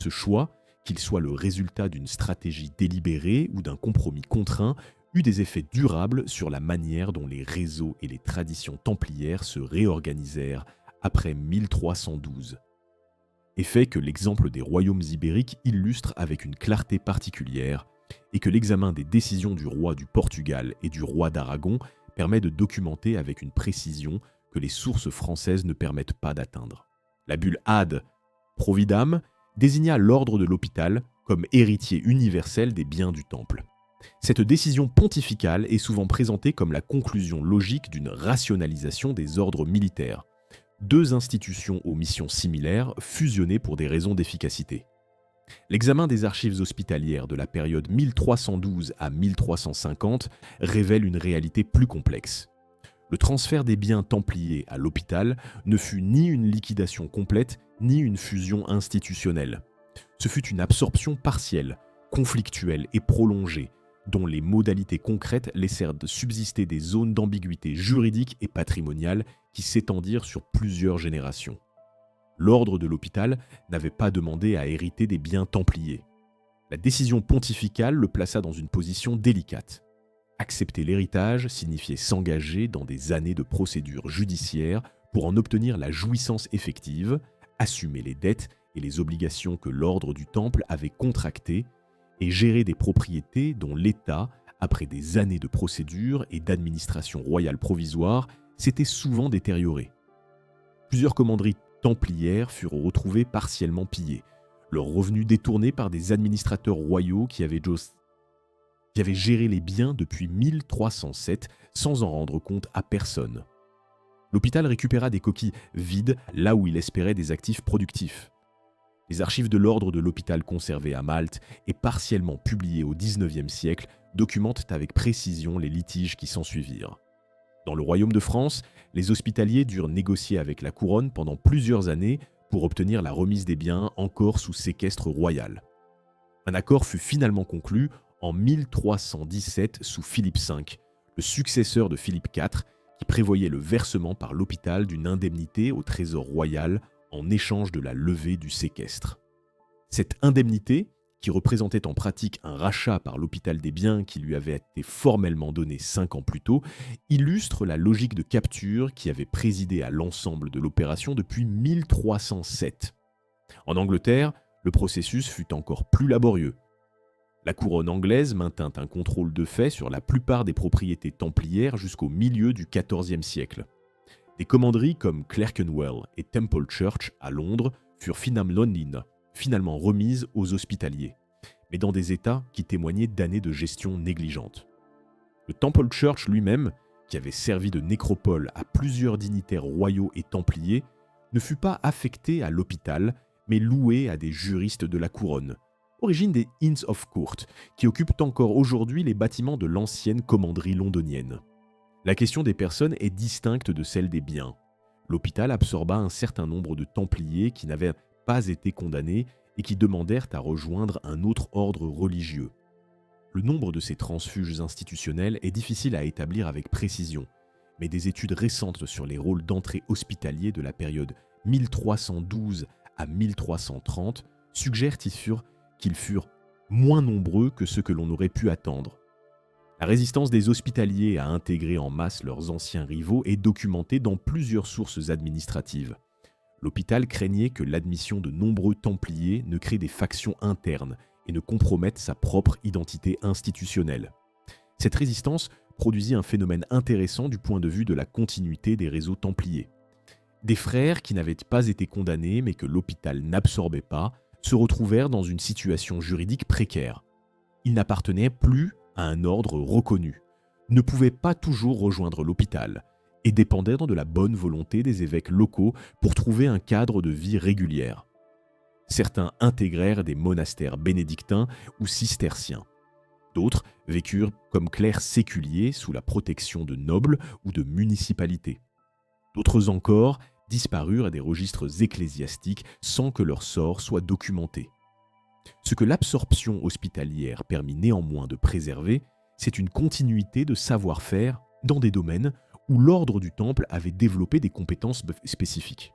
Ce choix, qu'il soit le résultat d'une stratégie délibérée ou d'un compromis contraint, eut des effets durables sur la manière dont les réseaux et les traditions templières se réorganisèrent après 1312. Effet que l'exemple des royaumes ibériques illustre avec une clarté particulière et que l'examen des décisions du roi du Portugal et du roi d'Aragon permet de documenter avec une précision que les sources françaises ne permettent pas d'atteindre. La bulle Ad Providam désigna l'ordre de l'hôpital comme héritier universel des biens du temple. Cette décision pontificale est souvent présentée comme la conclusion logique d'une rationalisation des ordres militaires. Deux institutions aux missions similaires fusionnées pour des raisons d'efficacité. L'examen des archives hospitalières de la période 1312 à 1350 révèle une réalité plus complexe. Le transfert des biens templiers à l'hôpital ne fut ni une liquidation complète, ni une fusion institutionnelle. Ce fut une absorption partielle, conflictuelle et prolongée, dont les modalités concrètes laissèrent de subsister des zones d'ambiguïté juridique et patrimoniale qui s'étendirent sur plusieurs générations. L'ordre de l'hôpital n'avait pas demandé à hériter des biens templiers. La décision pontificale le plaça dans une position délicate. Accepter l'héritage signifiait s'engager dans des années de procédure judiciaire pour en obtenir la jouissance effective, assumer les dettes et les obligations que l'ordre du Temple avait contractées et gérer des propriétés dont l'État, après des années de procédure et d'administration royale provisoire, s'était souvent détérioré. Plusieurs commanderies templières furent retrouvées partiellement pillées, leurs revenus détournés par des administrateurs royaux qui avaient géré les biens depuis 1307 sans en rendre compte à personne. L'hôpital récupéra des coquilles vides là où il espérait des actifs productifs. Les archives de l'ordre de l'hôpital conservées à Malte et partiellement publiées au XIXe siècle documentent avec précision les litiges qui s'ensuivirent. Dans le royaume de France, les hospitaliers durent négocier avec la couronne pendant plusieurs années pour obtenir la remise des biens encore sous séquestre royal. Un accord fut finalement conclu en 1317 sous Philippe V, le successeur de Philippe IV, qui prévoyait le versement par l'hôpital d'une indemnité au trésor royal en échange de la levée du séquestre. Cette indemnité, qui représentait en pratique un rachat par l'hôpital des biens qui lui avait été formellement donné 5 ans plus tôt, illustre la logique de capture qui avait présidé à l'ensemble de l'opération depuis 1307. En Angleterre, le processus fut encore plus laborieux. La couronne anglaise maintint un contrôle de fait sur la plupart des propriétés templières jusqu'au milieu du XIVe siècle. Des commanderies comme Clerkenwell et Temple Church à Londres furent finalement remises aux hospitaliers, mais dans des états qui témoignaient d'années de gestion négligente. Le Temple Church lui-même, qui avait servi de nécropole à plusieurs dignitaires royaux et templiers, ne fut pas affecté à l'hôpital, mais loué à des juristes de la couronne, origine des Inns of Court, qui occupent encore aujourd'hui les bâtiments de l'ancienne commanderie londonienne. La question des personnes est distincte de celle des biens. L'hôpital absorba un certain nombre de templiers qui n'avaient pas été condamnés et qui demandèrent à rejoindre un autre ordre religieux. Le nombre de ces transfuges institutionnels est difficile à établir avec précision, mais des études récentes sur les rôles d'entrée hospitaliers de la période 1312 à 1330 suggèrent qu'ils furent moins nombreux que ce que l'on aurait pu attendre. La résistance des hospitaliers à intégrer en masse leurs anciens rivaux est documentée dans plusieurs sources administratives. L'hôpital craignait que l'admission de nombreux templiers ne crée des factions internes et ne compromette sa propre identité institutionnelle. Cette résistance produisit un phénomène intéressant du point de vue de la continuité des réseaux templiers. Des frères qui n'avaient pas été condamnés mais que l'hôpital n'absorbait pas se retrouvèrent dans une situation juridique précaire. Ils n'appartenaient plus à un ordre reconnu, ne pouvaient pas toujours rejoindre l'hôpital et dépendaient de la bonne volonté des évêques locaux pour trouver un cadre de vie régulière. Certains intégrèrent des monastères bénédictins ou cisterciens. D'autres vécurent comme clercs séculiers sous la protection de nobles ou de municipalités. D'autres encore disparurent des registres ecclésiastiques sans que leur sort soit documenté. Ce que l'absorption hospitalière permit néanmoins de préserver, c'est une continuité de savoir-faire dans des domaines où l'ordre du Temple avait développé des compétences spécifiques.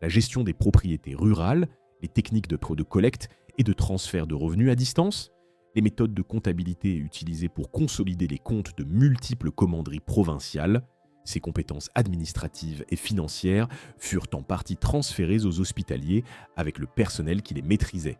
La gestion des propriétés rurales, les techniques de collecte et de transfert de revenus à distance, les méthodes de comptabilité utilisées pour consolider les comptes de multiples commanderies provinciales, ces compétences administratives et financières furent en partie transférées aux hospitaliers avec le personnel qui les maîtrisait.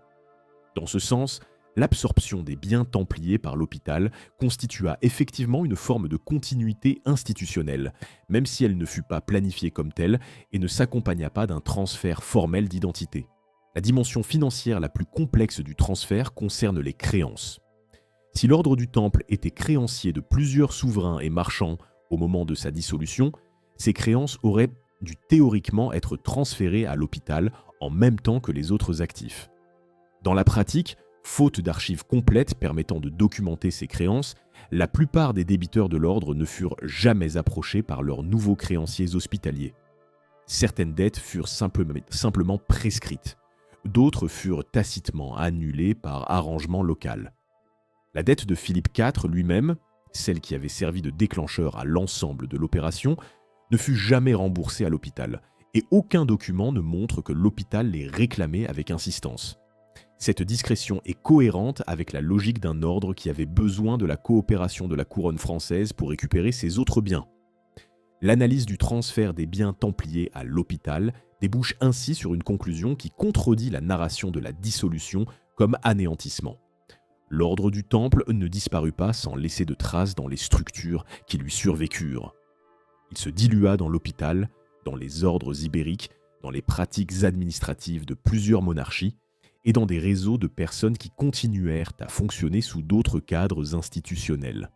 Dans ce sens, l'absorption des biens templiers par l'hôpital constitua effectivement une forme de continuité institutionnelle, même si elle ne fut pas planifiée comme telle et ne s'accompagna pas d'un transfert formel d'identité. La dimension financière la plus complexe du transfert concerne les créances. Si l'ordre du Temple était créancier de plusieurs souverains et marchands au moment de sa dissolution, ces créances auraient dû théoriquement être transférées à l'hôpital en même temps que les autres actifs. Dans la pratique, faute d'archives complètes permettant de documenter ces créances, la plupart des débiteurs de l'ordre ne furent jamais approchés par leurs nouveaux créanciers hospitaliers. Certaines dettes furent simplement prescrites. D'autres furent tacitement annulées par arrangement local. La dette de Philippe IV lui-même, celle qui avait servi de déclencheur à l'ensemble de l'opération, ne fut jamais remboursée à l'hôpital, et aucun document ne montre que l'hôpital les réclamait avec insistance. Cette discrétion est cohérente avec la logique d'un ordre qui avait besoin de la coopération de la couronne française pour récupérer ses autres biens. L'analyse du transfert des biens templiers à l'hôpital débouche ainsi sur une conclusion qui contredit la narration de la dissolution comme anéantissement. L'ordre du Temple ne disparut pas sans laisser de traces dans les structures qui lui survécurent. Il se dilua dans l'hôpital, dans les ordres ibériques, dans les pratiques administratives de plusieurs monarchies et dans des réseaux de personnes qui continuèrent à fonctionner sous d'autres cadres institutionnels.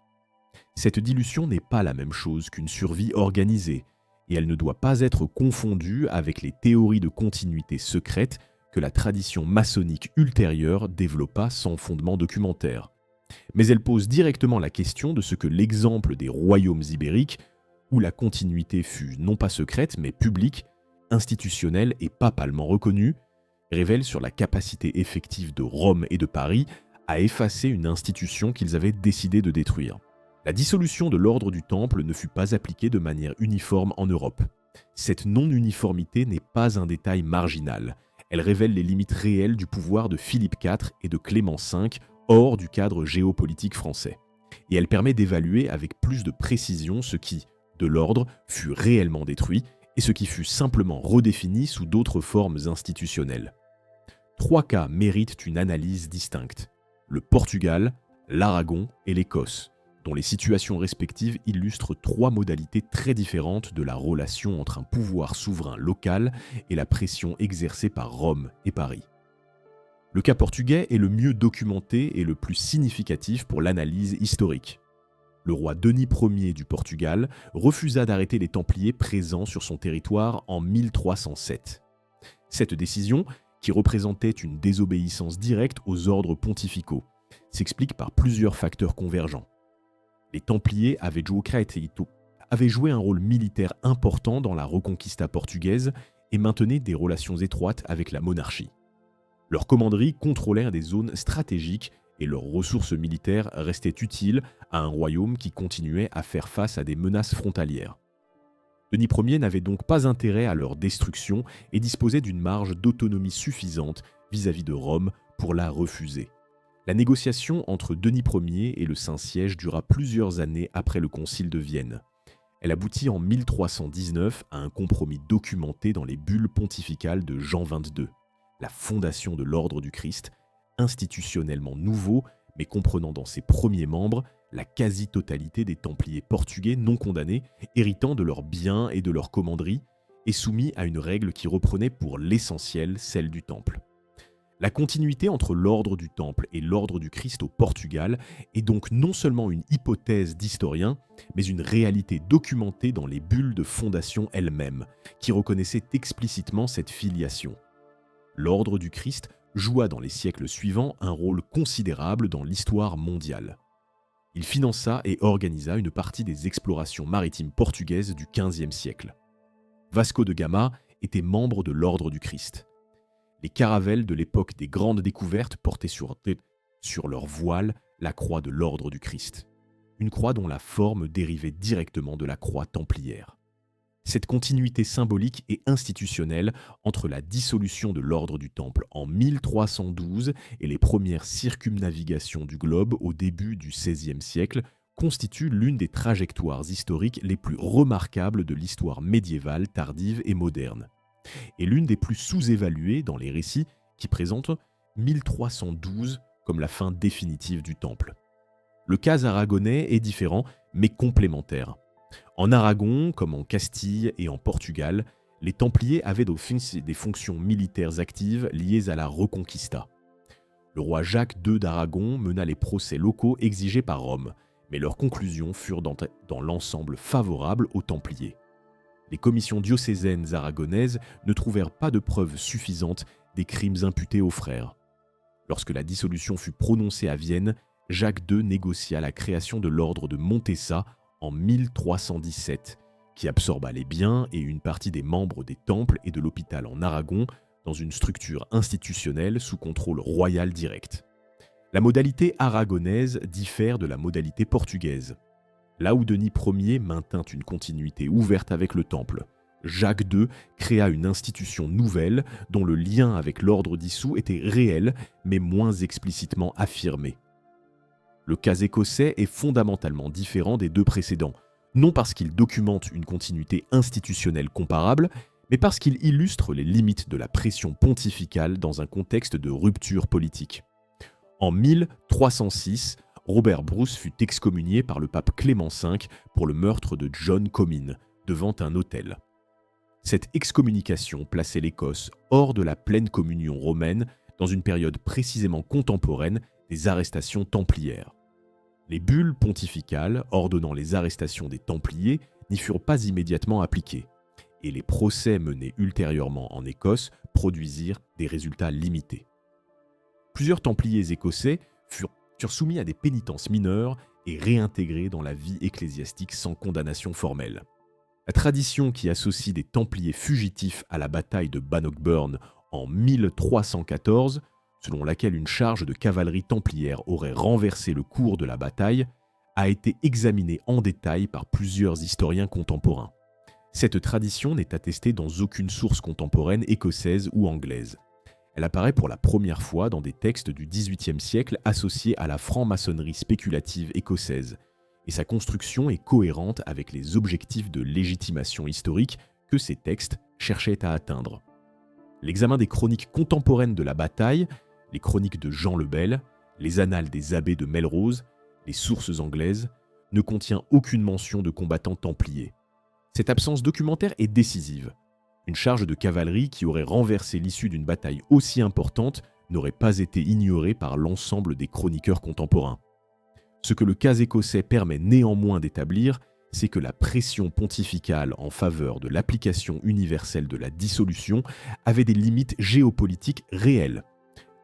Cette dilution n'est pas la même chose qu'une survie organisée, et elle ne doit pas être confondue avec les théories de continuité secrète que la tradition maçonnique ultérieure développa sans fondement documentaire. Mais elle pose directement la question de ce que l'exemple des royaumes ibériques, où la continuité fut non pas secrète mais publique, institutionnelle et papalement reconnue, révèle sur la capacité effective de Rome et de Paris à effacer une institution qu'ils avaient décidé de détruire. La dissolution de l'ordre du Temple ne fut pas appliquée de manière uniforme en Europe. Cette non-uniformité n'est pas un détail marginal. Elle révèle les limites réelles du pouvoir de Philippe IV et de Clément V hors du cadre géopolitique français. Et elle permet d'évaluer avec plus de précision ce qui, de l'ordre, fut réellement détruit et ce qui fut simplement redéfini sous d'autres formes institutionnelles. 3 cas méritent une analyse distincte: le Portugal, l'Aragon et l'Écosse, dont les situations respectives illustrent 3 modalités très différentes de la relation entre un pouvoir souverain local et la pression exercée par Rome et Paris. Le cas portugais est le mieux documenté et le plus significatif pour l'analyse historique. Le roi Denis Ier du Portugal refusa d'arrêter les Templiers présents sur son territoire en 1307. Cette décision, qui représentait une désobéissance directe aux ordres pontificaux, s'explique par plusieurs facteurs convergents. Les Templiers avaient joué un rôle militaire important dans la Reconquista portugaise et maintenaient des relations étroites avec la monarchie. Leurs commanderies contrôlèrent des zones stratégiques et leurs ressources militaires restaient utiles à un royaume qui continuait à faire face à des menaces frontalières. Denis Ier n'avait donc pas intérêt à leur destruction et disposait d'une marge d'autonomie suffisante vis-à-vis de Rome pour la refuser. La négociation entre Denis Ier et le Saint-Siège dura plusieurs années après le Concile de Vienne. Elle aboutit en 1319 à un compromis documenté dans les bulles pontificales de Jean XXII, la fondation de l'Ordre du Christ, institutionnellement nouveau, mais comprenant dans ses premiers membres la quasi-totalité des Templiers portugais non condamnés, héritant de leurs biens et de leurs commanderies, et soumis à une règle qui reprenait pour l'essentiel celle du Temple. La continuité entre l'ordre du Temple et l'ordre du Christ au Portugal est donc non seulement une hypothèse d'historien, mais une réalité documentée dans les bulles de fondation elles-mêmes, qui reconnaissaient explicitement cette filiation. L'ordre du Christ joua dans les siècles suivants un rôle considérable dans l'histoire mondiale. Il finança et organisa une partie des explorations maritimes portugaises du XVe siècle. Vasco de Gama était membre de l'ordre du Christ. Les caravelles de l'époque des grandes découvertes portaient sur leur voile la croix de l'ordre du Christ, une croix dont la forme dérivait directement de la croix templière. Cette continuité symbolique et institutionnelle entre la dissolution de l'ordre du Temple en 1312 et les premières circumnavigations du globe au début du XVIe siècle constitue l'une des trajectoires historiques les plus remarquables de l'histoire médiévale tardive et moderne, et l'une des plus sous-évaluées dans les récits qui présentent 1312 comme la fin définitive du Temple. Le cas aragonais est différent, mais complémentaire. En Aragon, comme en Castille et en Portugal, les Templiers avaient des fonctions militaires actives liées à la Reconquista. Le roi Jacques II d'Aragon mena les procès locaux exigés par Rome, mais leurs conclusions furent dans l'ensemble favorables aux Templiers. Les commissions diocésaines aragonaises ne trouvèrent pas de preuves suffisantes des crimes imputés aux frères. Lorsque la dissolution fut prononcée à Vienne, Jacques II négocia la création de l'ordre de Montessa en 1317, qui absorba les biens et une partie des membres des temples et de l'hôpital en Aragon dans une structure institutionnelle sous contrôle royal direct. La modalité aragonaise diffère de la modalité portugaise. Là où Denis Ier maintint une continuité ouverte avec le Temple, Jacques II créa une institution nouvelle dont le lien avec l'ordre dissous était réel mais moins explicitement affirmé. Le cas écossais est fondamentalement différent des deux précédents, non parce qu'il documente une continuité institutionnelle comparable, mais parce qu'il illustre les limites de la pression pontificale dans un contexte de rupture politique. En 1306, Robert Bruce fut excommunié par le pape Clément V pour le meurtre de John Comyn, devant un autel. Cette excommunication plaçait l'Écosse hors de la pleine communion romaine dans une période précisément contemporaine des arrestations templières. Les bulles pontificales ordonnant les arrestations des Templiers n'y furent pas immédiatement appliquées, et les procès menés ultérieurement en Écosse produisirent des résultats limités. Plusieurs Templiers écossais furent soumis à des pénitences mineures et réintégrés dans la vie ecclésiastique sans condamnation formelle. La tradition qui associe des Templiers fugitifs à la bataille de Bannockburn en 1314, selon laquelle une charge de cavalerie templière aurait renversé le cours de la bataille, a été examinée en détail par plusieurs historiens contemporains. Cette tradition n'est attestée dans aucune source contemporaine écossaise ou anglaise. Elle apparaît pour la première fois dans des textes du XVIIIe siècle associés à la franc-maçonnerie spéculative écossaise, et sa construction est cohérente avec les objectifs de légitimation historique que ces textes cherchaient à atteindre. L'examen des chroniques contemporaines de la bataille, les chroniques de Jean le Bel, les annales des abbés de Melrose, les sources anglaises, ne contient aucune mention de combattants templiers. Cette absence documentaire est décisive. Une charge de cavalerie qui aurait renversé l'issue d'une bataille aussi importante n'aurait pas été ignorée par l'ensemble des chroniqueurs contemporains. Ce que le cas écossais permet néanmoins d'établir, c'est que la pression pontificale en faveur de l'application universelle de la dissolution avait des limites géopolitiques réelles.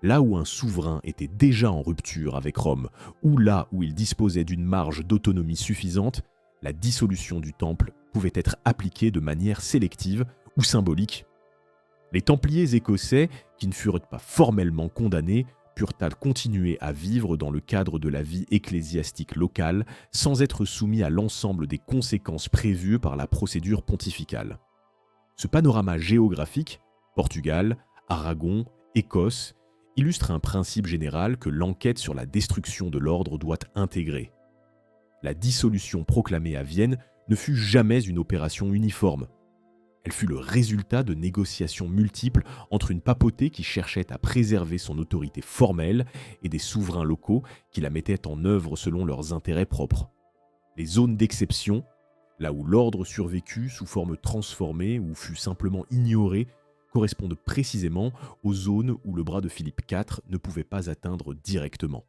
Là où un souverain était déjà en rupture avec Rome, ou là où il disposait d'une marge d'autonomie suffisante, la dissolution du Temple pouvait être appliquée de manière sélective ou symbolique. Les Templiers écossais, qui ne furent pas formellement condamnés, purent-ils continuer à vivre dans le cadre de la vie ecclésiastique locale sans être soumis à l'ensemble des conséquences prévues par la procédure pontificale. Ce panorama géographique, Portugal, Aragon, Écosse, illustre un principe général que l'enquête sur la destruction de l'ordre doit intégrer. La dissolution proclamée à Vienne ne fut jamais une opération uniforme. Elle fut le résultat de négociations multiples entre une papauté qui cherchait à préserver son autorité formelle et des souverains locaux qui la mettaient en œuvre selon leurs intérêts propres. Les zones d'exception, là où l'ordre survécut sous forme transformée ou fut simplement ignoré, correspondent précisément aux zones où le bras de Philippe IV ne pouvait pas atteindre directement.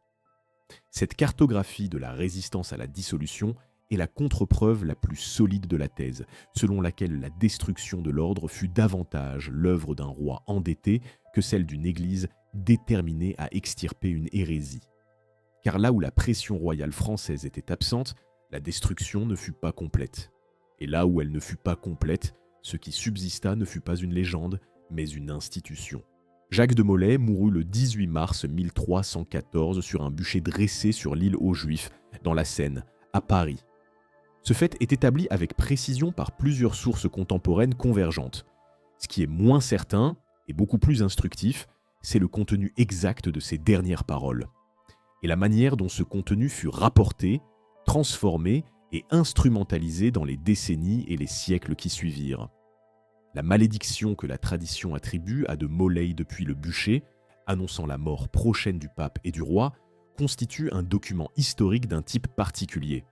Cette cartographie de la résistance à la dissolution est la contre-preuve la plus solide de la thèse, selon laquelle la destruction de l'ordre fut davantage l'œuvre d'un roi endetté que celle d'une église déterminée à extirper une hérésie. Car là où la pression royale française était absente, la destruction ne fut pas complète. Et là où elle ne fut pas complète, ce qui subsista ne fut pas une légende, mais une institution. Jacques de Molay mourut le 18 mars 1314 sur un bûcher dressé sur l'île aux Juifs, dans la Seine, à Paris. Ce fait est établi avec précision par plusieurs sources contemporaines convergentes. Ce qui est moins certain, et beaucoup plus instructif, c'est le contenu exact de ces dernières paroles, et la manière dont ce contenu fut rapporté, transformé et instrumentalisé dans les décennies et les siècles qui suivirent. La malédiction que la tradition attribue à de Molay depuis le bûcher, annonçant la mort prochaine du pape et du roi, constitue un document historique d'un type particulier.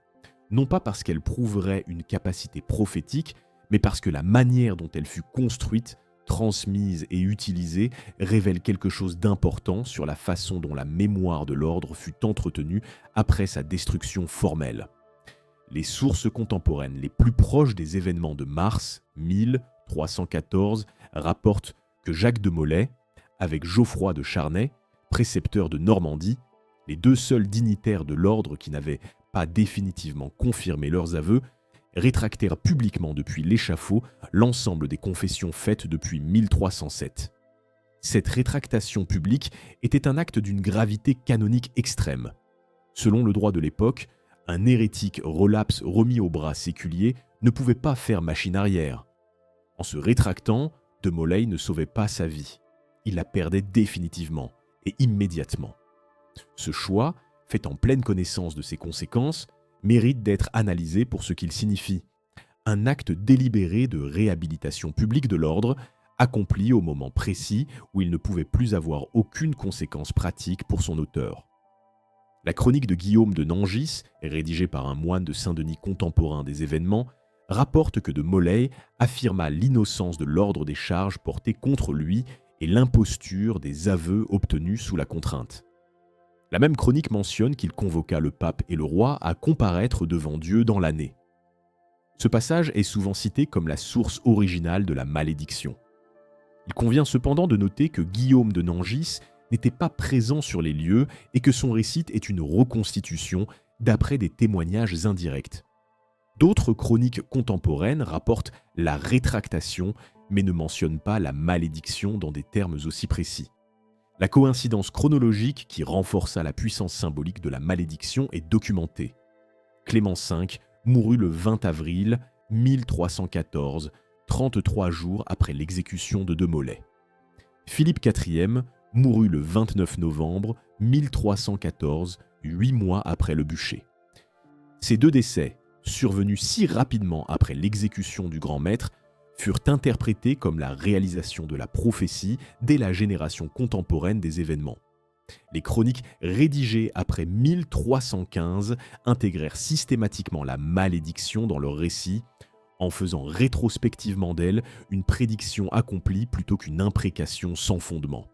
Non pas parce qu'elle prouverait une capacité prophétique, mais parce que la manière dont elle fut construite, transmise et utilisée révèle quelque chose d'important sur la façon dont la mémoire de l'ordre fut entretenue après sa destruction formelle. Les sources contemporaines les plus proches des événements de mars 1314 rapportent que Jacques de Molay, avec Geoffroy de Charnay, précepteur de Normandie, les deux seuls dignitaires de l'ordre qui n'avaient pas définitivement confirmé leurs aveux, rétractèrent publiquement depuis l'échafaud l'ensemble des confessions faites depuis 1307. Cette rétractation publique était un acte d'une gravité canonique extrême. Selon le droit de l'époque, un hérétique relapse remis au bras séculier ne pouvait pas faire machine arrière. En se rétractant, de Molay ne sauvait pas sa vie. Il la perdait définitivement et immédiatement. Ce choix, fait en pleine connaissance de ses conséquences, mérite d'être analysé pour ce qu'il signifie. Un acte délibéré de réhabilitation publique de l'ordre, accompli au moment précis où il ne pouvait plus avoir aucune conséquence pratique pour son auteur. La chronique de Guillaume de Nangis, rédigée par un moine de Saint-Denis contemporain des événements, rapporte que de Molay affirma l'innocence de l'ordre des charges portées contre lui et l'imposture des aveux obtenus sous la contrainte. La même chronique mentionne qu'il convoqua le pape et le roi à comparaître devant Dieu dans l'année. Ce passage est souvent cité comme la source originale de la malédiction. Il convient cependant de noter que Guillaume de Nangis n'était pas présent sur les lieux et que son récit est une reconstitution d'après des témoignages indirects. D'autres chroniques contemporaines rapportent la rétractation mais ne mentionnent pas la malédiction dans des termes aussi précis. La coïncidence chronologique qui renforça la puissance symbolique de la malédiction est documentée. Clément V mourut le 20 avril 1314, 33 jours après l'exécution de Molay. Philippe IV mourut le 29 novembre 1314, 8 mois après le bûcher. Ces deux décès, survenus si rapidement après l'exécution du grand maître, furent interprétés comme la réalisation de la prophétie dès la génération contemporaine des événements. Les chroniques rédigées après 1315 intégrèrent systématiquement la malédiction dans leur récit, en faisant rétrospectivement d'elle une prédiction accomplie plutôt qu'une imprécation sans fondement.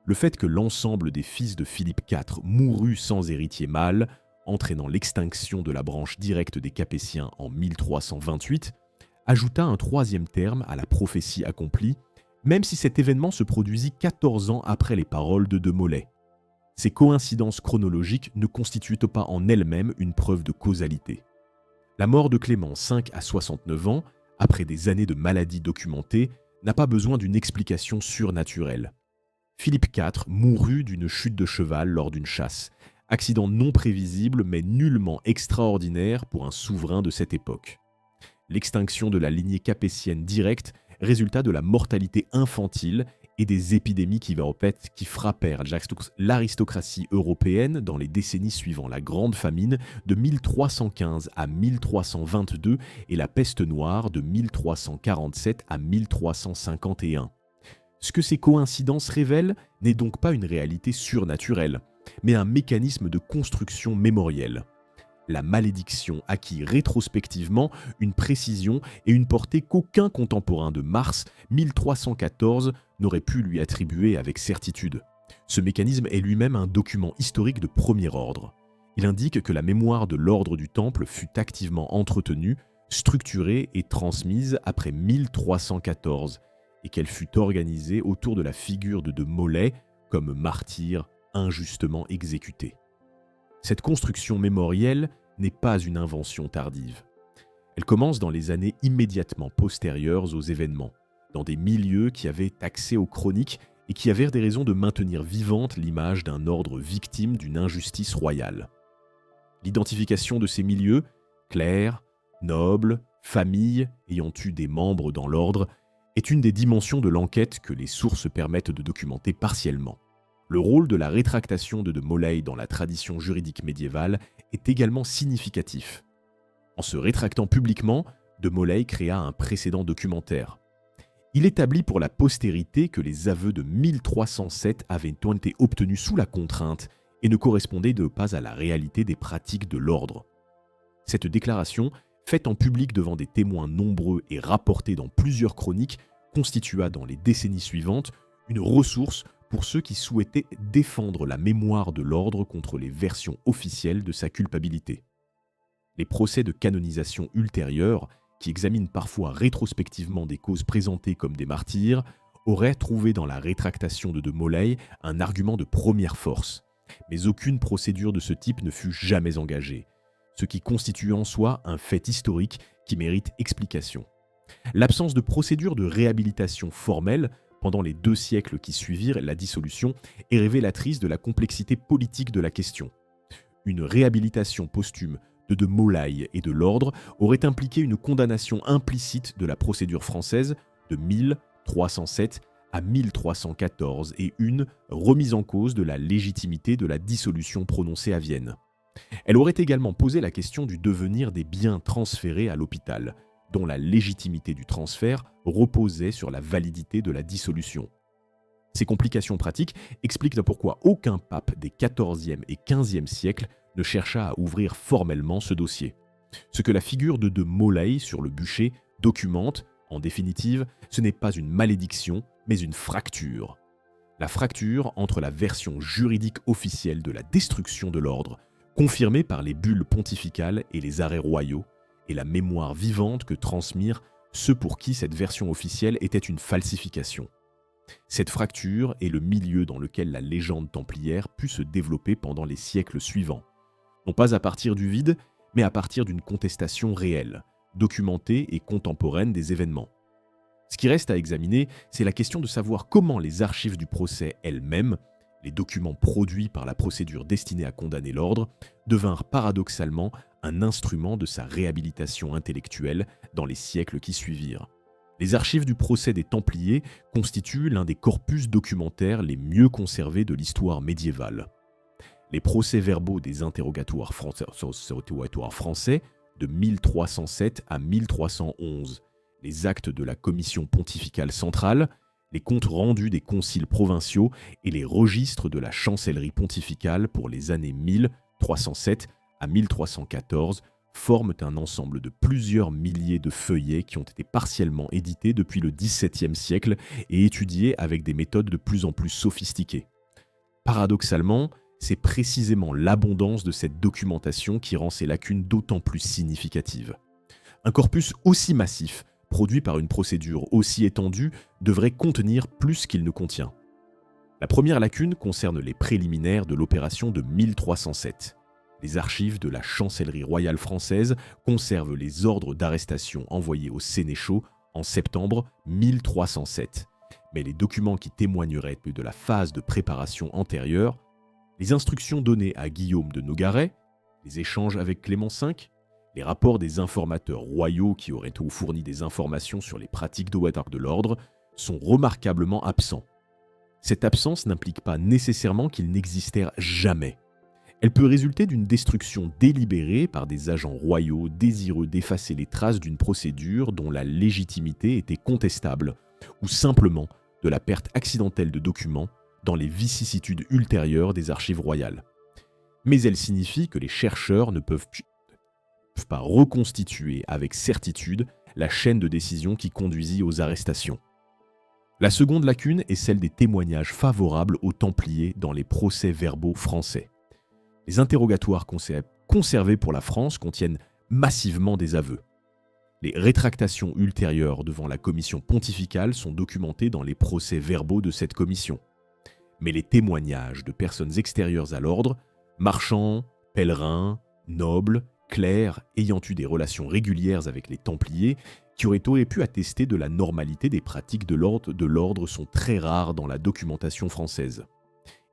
Le fait que l'ensemble des fils de Philippe IV mourut sans héritier mâle, entraînant l'extinction de la branche directe des Capétiens en 1328, ajouta un troisième terme à la prophétie accomplie, même si cet événement se produisit 14 ans après les paroles de Molay. Ces coïncidences chronologiques ne constituent pas en elles-mêmes une preuve de causalité. La mort de Clément V à 69 ans, après des années de maladie documentée, n'a pas besoin d'une explication surnaturelle. Philippe IV mourut d'une chute de cheval lors d'une chasse, accident non prévisible mais nullement extraordinaire pour un souverain de cette époque. L'extinction de la lignée capétienne directe résulta de la mortalité infantile et des épidémies qui frappèrent l'aristocratie européenne dans les décennies suivant la Grande Famine de 1315 à 1322 et la peste noire de 1347 à 1351. Ce que ces coïncidences révèlent n'est donc pas une réalité surnaturelle, mais un mécanisme de construction mémorielle. la malédiction acquit rétrospectivement une précision et une portée qu'aucun contemporain de Mars 1314 n'aurait pu lui attribuer avec certitude. Ce mécanisme est lui-même un document historique de premier ordre. Il indique que la mémoire de l'ordre du Temple fut activement entretenue, structurée et transmise après 1314, et qu'elle fut organisée autour de la figure de Molay comme martyr injustement exécuté. Cette construction mémorielle n'est pas une invention tardive. Elle commence dans les années immédiatement postérieures aux événements, dans des milieux qui avaient accès aux chroniques et qui avaient des raisons de maintenir vivante l'image d'un ordre victime d'une injustice royale. L'identification de ces milieux, clercs, nobles, familles ayant eu des membres dans l'ordre, est une des dimensions de l'enquête que les sources permettent de documenter partiellement. Le rôle de la rétractation de Molay dans la tradition juridique médiévale est également significatif. En se rétractant publiquement, de Molay créa un précédent documentaire. Il établit pour la postérité que les aveux de 1307 avaient été obtenus sous la contrainte et ne correspondaient pas à la réalité des pratiques de l'ordre. Cette déclaration, faite en public devant des témoins nombreux et rapportée dans plusieurs chroniques, constitua dans les décennies suivantes une ressource pour ceux qui souhaitaient défendre la mémoire de l'ordre contre les versions officielles de sa culpabilité. Les procès de canonisation ultérieurs, qui examinent parfois rétrospectivement des causes présentées comme des martyrs, auraient trouvé dans la rétractation de Molay un argument de première force. Mais aucune procédure de ce type ne fut jamais engagée, ce qui constitue en soi un fait historique qui mérite explication. L'absence de procédure de réhabilitation formelle pendant les 2 siècles qui suivirent la dissolution est révélatrice de la complexité politique de la question. Une réhabilitation posthume de Molay et de l'ordre aurait impliqué une condamnation implicite de la procédure française de 1307 à 1314 et une remise en cause de la légitimité de la dissolution prononcée à Vienne. Elle aurait également posé la question du devenir des biens transférés à l'hôpital, dont la légitimité du transfert reposait sur la validité de la dissolution. Ces complications pratiques expliquent pourquoi aucun pape des XIVe et XVe siècles ne chercha à ouvrir formellement ce dossier. Ce que la figure de Molay sur le bûcher documente, en définitive, ce n'est pas une malédiction, mais une fracture. La fracture entre la version juridique officielle de la destruction de l'ordre, confirmée par les bulles pontificales et les arrêts royaux, et la mémoire vivante que transmirent ceux pour qui cette version officielle était une falsification. Cette fracture est le milieu dans lequel la légende templière put se développer pendant les siècles suivants, non pas à partir du vide, mais à partir d'une contestation réelle, documentée et contemporaine des événements. Ce qui reste à examiner, c'est la question de savoir comment les archives du procès elles-mêmes, les documents produits par la procédure destinée à condamner l'ordre, devinrent paradoxalement un instrument de sa réhabilitation intellectuelle dans les siècles qui suivirent. Les archives du procès des Templiers constituent l'un des corpus documentaires les mieux conservés de l'histoire médiévale. Les procès-verbaux des interrogatoires français de 1307 à 1311, les actes de la commission pontificale centrale, les comptes rendus des conciles provinciaux et les registres de la chancellerie pontificale pour les années 1307 à 1314 forment un ensemble de plusieurs milliers de feuillets qui ont été partiellement édités depuis le XVIIe siècle et étudiés avec des méthodes de plus en plus sophistiquées. Paradoxalement, c'est précisément l'abondance de cette documentation qui rend ces lacunes d'autant plus significatives. Un corpus aussi massif, produit par une procédure aussi étendue, devrait contenir plus qu'il ne contient. La première lacune concerne les préliminaires de l'opération de 1307. Les archives de la chancellerie royale française conservent les ordres d'arrestation envoyés aux sénéchaux en septembre 1307. Mais les documents qui témoigneraient de la phase de préparation antérieure, les instructions données à Guillaume de Nogaret, les échanges avec Clément V, les rapports des informateurs royaux qui auraient fourni des informations sur les pratiques de l'ordre, sont remarquablement absents. Cette absence n'implique pas nécessairement qu'ils n'existèrent jamais. Elle peut résulter d'une destruction délibérée par des agents royaux désireux d'effacer les traces d'une procédure dont la légitimité était contestable, ou simplement de la perte accidentelle de documents dans les vicissitudes ultérieures des archives royales. Mais elle signifie que les chercheurs ne peuvent peuvent pas reconstituer avec certitude la chaîne de décision qui conduisit aux arrestations. La seconde lacune est celle des témoignages favorables aux Templiers dans les procès-verbaux français. Les interrogatoires conservés pour la France contiennent massivement des aveux. Les rétractations ultérieures devant la commission pontificale sont documentées dans les procès-verbaux de cette commission. Mais les témoignages de personnes extérieures à l'ordre, marchands, pèlerins, nobles, clercs ayant eu des relations régulières avec les Templiers, qui auraient pu attester de la normalité des pratiques de l'ordre sont très rares dans la documentation française.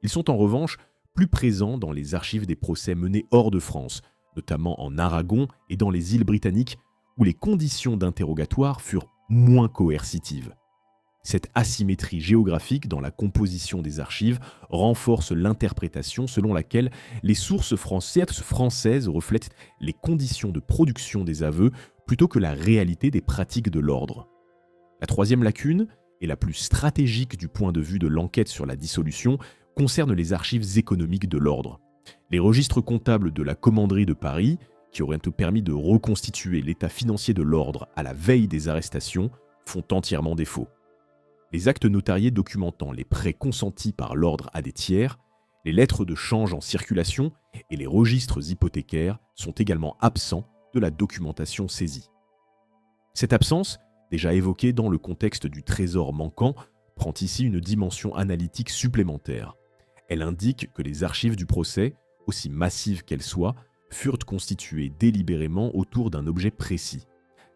Ils sont en revanche plus présents dans les archives des procès menés hors de France, notamment en Aragon et dans les îles britanniques, où les conditions d'interrogatoire furent moins coercitives. Cette asymétrie géographique dans la composition des archives renforce l'interprétation selon laquelle les sources françaises reflètent les conditions de production des aveux plutôt que la réalité des pratiques de l'ordre. La troisième lacune, et la plus stratégique du point de vue de l'enquête sur la dissolution, concerne les archives économiques de l'ordre. Les registres comptables de la commanderie de Paris, qui auraient permis de reconstituer l'état financier de l'ordre à la veille des arrestations, font entièrement défaut. Les actes notariés documentant les prêts consentis par l'ordre à des tiers, les lettres de change en circulation et les registres hypothécaires sont également absents de la documentation saisie. Cette absence, déjà évoquée dans le contexte du trésor manquant, prend ici une dimension analytique supplémentaire. Elle indique que les archives du procès, aussi massives qu'elles soient, furent constituées délibérément autour d'un objet précis,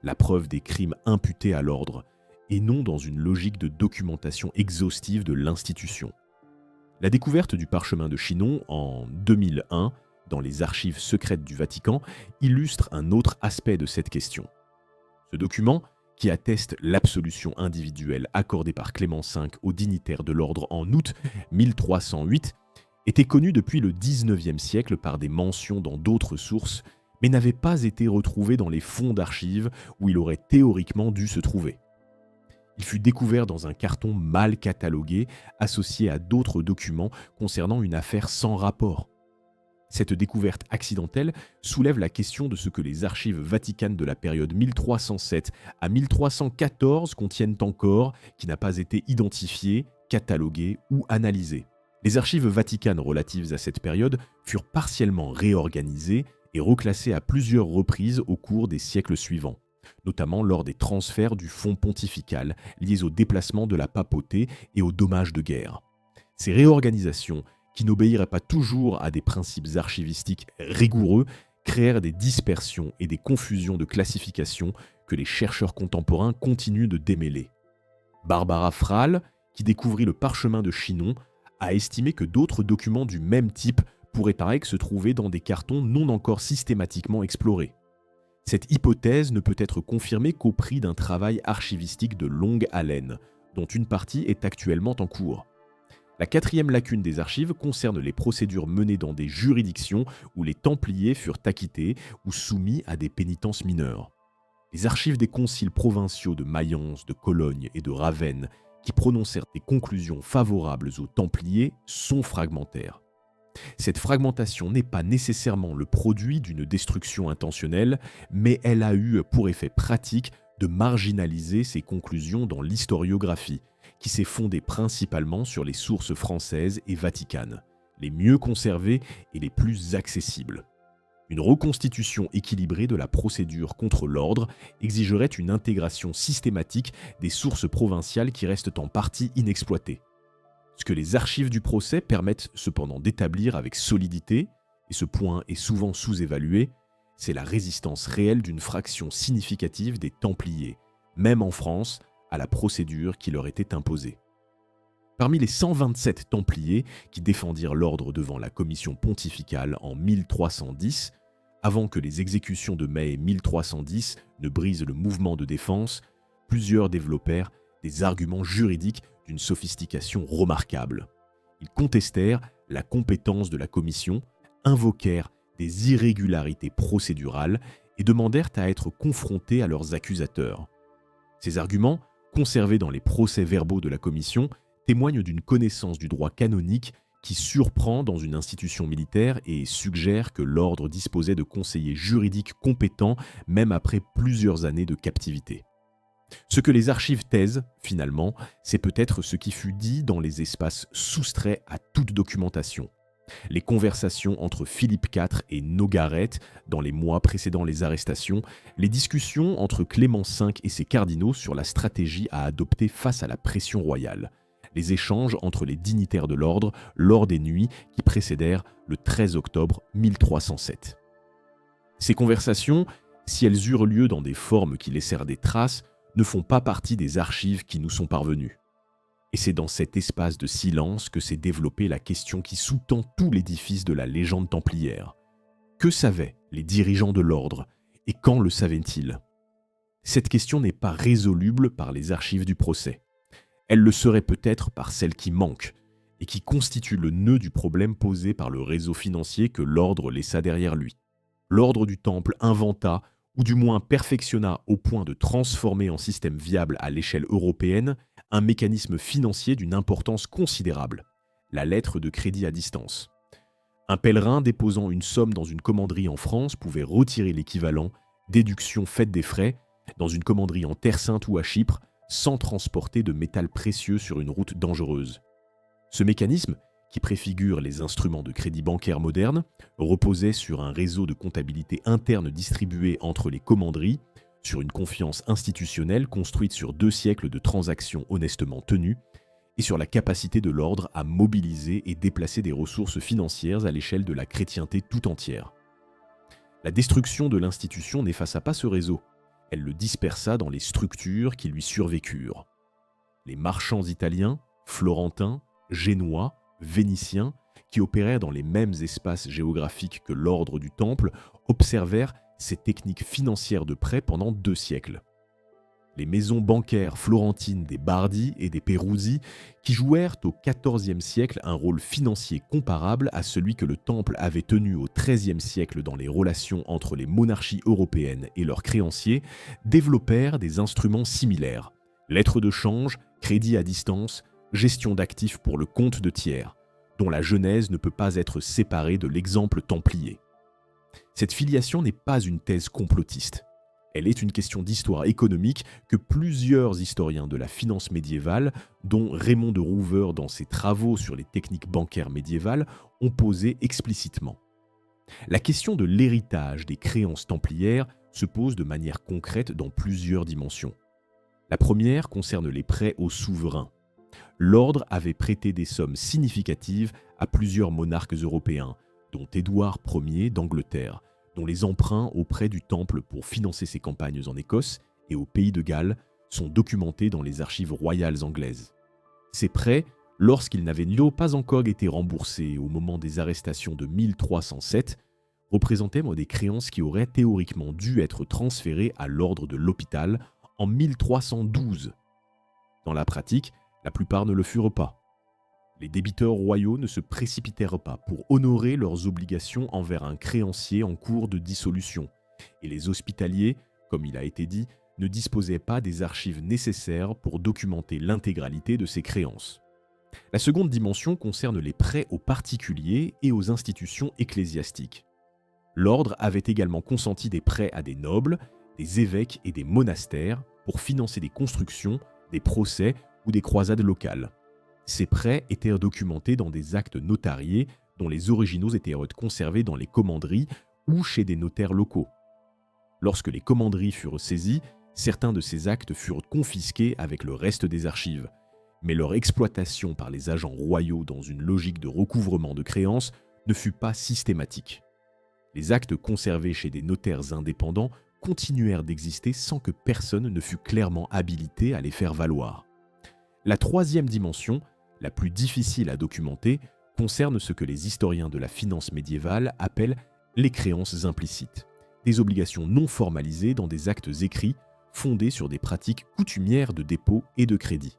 la preuve des crimes imputés à l'ordre, et non dans une logique de documentation exhaustive de l'institution. La découverte du parchemin de Chinon en 2001 dans les archives secrètes du Vatican illustre un autre aspect de cette question. Ce document, qui atteste l'absolution individuelle accordée par Clément V aux dignitaires de l'ordre en août 1308, était connu depuis le XIXe siècle par des mentions dans d'autres sources, mais n'avait pas été retrouvé dans les fonds d'archives où il aurait théoriquement dû se trouver. Il fut découvert dans un carton mal catalogué, associé à d'autres documents concernant une affaire sans rapport. Cette découverte accidentelle soulève la question de ce que les archives vaticanes de la période 1307 à 1314 contiennent encore, qui n'a pas été identifié, catalogué ou analysé. Les archives vaticanes relatives à cette période furent partiellement réorganisées et reclassées à plusieurs reprises au cours des siècles suivants, notamment lors des transferts du fonds pontifical liés au déplacement de la papauté et aux dommages de guerre. Ces réorganisations, qui n'obéiraient pas toujours à des principes archivistiques rigoureux, créèrent des dispersions et des confusions de classification que les chercheurs contemporains continuent de démêler. Barbara Frale, qui découvrit le parchemin de Chinon, a estimé que d'autres documents du même type pourraient par exemple se trouver dans des cartons non encore systématiquement explorés. Cette hypothèse ne peut être confirmée qu'au prix d'un travail archivistique de longue haleine, dont une partie est actuellement en cours. La quatrième lacune des archives concerne les procédures menées dans des juridictions où les Templiers furent acquittés ou soumis à des pénitences mineures. Les archives des conciles provinciaux de Mayence, de Cologne et de Ravenne, qui prononcèrent des conclusions favorables aux Templiers, sont fragmentaires. Cette fragmentation n'est pas nécessairement le produit d'une destruction intentionnelle, mais elle a eu pour effet pratique de marginaliser ces conclusions dans l'historiographie, qui s'est fondée principalement sur les sources françaises et vaticanes, les mieux conservées et les plus accessibles. Une reconstitution équilibrée de la procédure contre l'ordre exigerait une intégration systématique des sources provinciales qui restent en partie inexploitées. Ce que les archives du procès permettent cependant d'établir avec solidité, et ce point est souvent sous-évalué, c'est la résistance réelle d'une fraction significative des Templiers, même en France, à la procédure qui leur était imposée. Parmi les 127 Templiers qui défendirent l'ordre devant la commission pontificale en 1310, avant que les exécutions de mai 1310 ne brisent le mouvement de défense, plusieurs développèrent des arguments juridiques d'une sophistication remarquable. Ils contestèrent la compétence de la commission, invoquèrent des irrégularités procédurales et demandèrent à être confrontés à leurs accusateurs. Ces arguments, conservés dans les procès-verbaux de la commission, témoignent d'une connaissance du droit canonique qui surprend dans une institution militaire et suggère que l'ordre disposait de conseillers juridiques compétents même après plusieurs années de captivité. Ce que les archives taisent, finalement, c'est peut-être ce qui fut dit dans les espaces soustraits à toute documentation. Les conversations entre Philippe IV et Nogaret dans les mois précédant les arrestations, les discussions entre Clément V et ses cardinaux sur la stratégie à adopter face à la pression royale, les échanges entre les dignitaires de l'ordre lors des nuits qui précédèrent le 13 octobre 1307. Ces conversations, si elles eurent lieu dans des formes qui laissèrent des traces, ne font pas partie des archives qui nous sont parvenues. Et c'est dans cet espace de silence que s'est développée la question qui sous-tend tout l'édifice de la légende templière. Que savaient les dirigeants de l'ordre et quand le savaient-ils ? Cette question n'est pas résoluble par les archives du procès. Elle le serait peut-être par celles qui manquent et qui constituent le nœud du problème posé par le réseau financier que l'ordre laissa derrière lui. L'ordre du Temple inventa, ou du moins perfectionna au point de transformer en système viable à l'échelle européenne un mécanisme financier d'une importance considérable, la lettre de crédit à distance. Un pèlerin déposant une somme dans une commanderie en France pouvait retirer l'équivalent, déduction faite des frais, dans une commanderie en Terre Sainte ou à Chypre, sans transporter de métal précieux sur une route dangereuse. Ce mécanisme, qui préfigure les instruments de crédit bancaire modernes, reposait sur un réseau de comptabilité interne distribué entre les commanderies, sur une confiance institutionnelle construite sur 2 siècles de transactions honestement tenues, et sur la capacité de l'ordre à mobiliser et déplacer des ressources financières à l'échelle de la chrétienté tout entière. La destruction de l'institution n'effaça pas ce réseau, elle le dispersa dans les structures qui lui survécurent. Les marchands italiens, florentins, génois, vénitiens, qui opérèrent dans les mêmes espaces géographiques que l'ordre du Temple, observèrent ces techniques financières de prêt pendant 2 siècles. Les maisons bancaires florentines des Bardi et des Peruzzi, qui jouèrent au XIVe siècle un rôle financier comparable à celui que le Temple avait tenu au XIIIe siècle dans les relations entre les monarchies européennes et leurs créanciers, développèrent des instruments similaires, lettres de change, crédit à distance, gestion d'actifs pour le compte de tiers, dont la genèse ne peut pas être séparée de l'exemple templier. Cette filiation n'est pas une thèse complotiste. Elle est une question d'histoire économique que plusieurs historiens de la finance médiévale, dont Raymond de Rouver dans ses travaux sur les techniques bancaires médiévales, ont posé explicitement. La question de l'héritage des créances templières se pose de manière concrète dans plusieurs dimensions. La première concerne les prêts aux souverains. L'ordre avait prêté des sommes significatives à plusieurs monarques européens, dont Édouard Ier d'Angleterre, dont les emprunts auprès du Temple pour financer ses campagnes en Écosse et au Pays de Galles sont documentés dans les archives royales anglaises. Ces prêts, lorsqu'ils n'avaient pas encore été remboursés au moment des arrestations de 1307, représentaient des créances qui auraient théoriquement dû être transférées à l'ordre de l'hôpital en 1312. Dans la pratique, la plupart ne le furent pas. Les débiteurs royaux ne se précipitèrent pas pour honorer leurs obligations envers un créancier en cours de dissolution, et les hospitaliers, comme il a été dit, ne disposaient pas des archives nécessaires pour documenter l'intégralité de ces créances. La seconde dimension concerne les prêts aux particuliers et aux institutions ecclésiastiques. L'ordre avait également consenti des prêts à des nobles, des évêques et des monastères pour financer des constructions, des procès ou des croisades locales. Ces prêts étaient documentés dans des actes notariés dont les originaux étaient conservés dans les commanderies ou chez des notaires locaux. Lorsque les commanderies furent saisies, certains de ces actes furent confisqués avec le reste des archives, mais leur exploitation par les agents royaux dans une logique de recouvrement de créances ne fut pas systématique. Les actes conservés chez des notaires indépendants continuèrent d'exister sans que personne ne fût clairement habilité à les faire valoir. La troisième dimension, la plus difficile à documenter, concerne ce que les historiens de la finance médiévale appellent les créances implicites, des obligations non formalisées dans des actes écrits fondés sur des pratiques coutumières de dépôt et de crédit.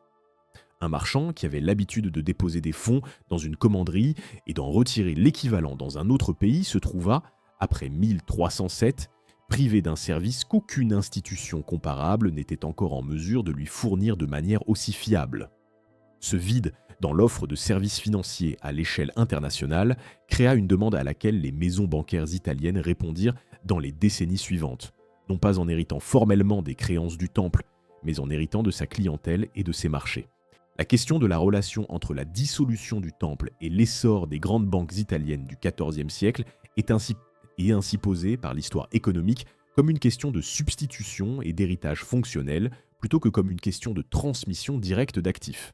Un marchand qui avait l'habitude de déposer des fonds dans une commanderie et d'en retirer l'équivalent dans un autre pays se trouva, après 1307, privé d'un service qu'aucune institution comparable n'était encore en mesure de lui fournir de manière aussi fiable. Ce vide dans l'offre de services financiers à l'échelle internationale, créa une demande à laquelle les maisons bancaires italiennes répondirent dans les décennies suivantes, non pas en héritant formellement des créances du Temple, mais en héritant de sa clientèle et de ses marchés. La question de la relation entre la dissolution du Temple et l'essor des grandes banques italiennes du XIVe siècle est ainsi posée par l'histoire économique comme une question de substitution et d'héritage fonctionnel plutôt que comme une question de transmission directe d'actifs.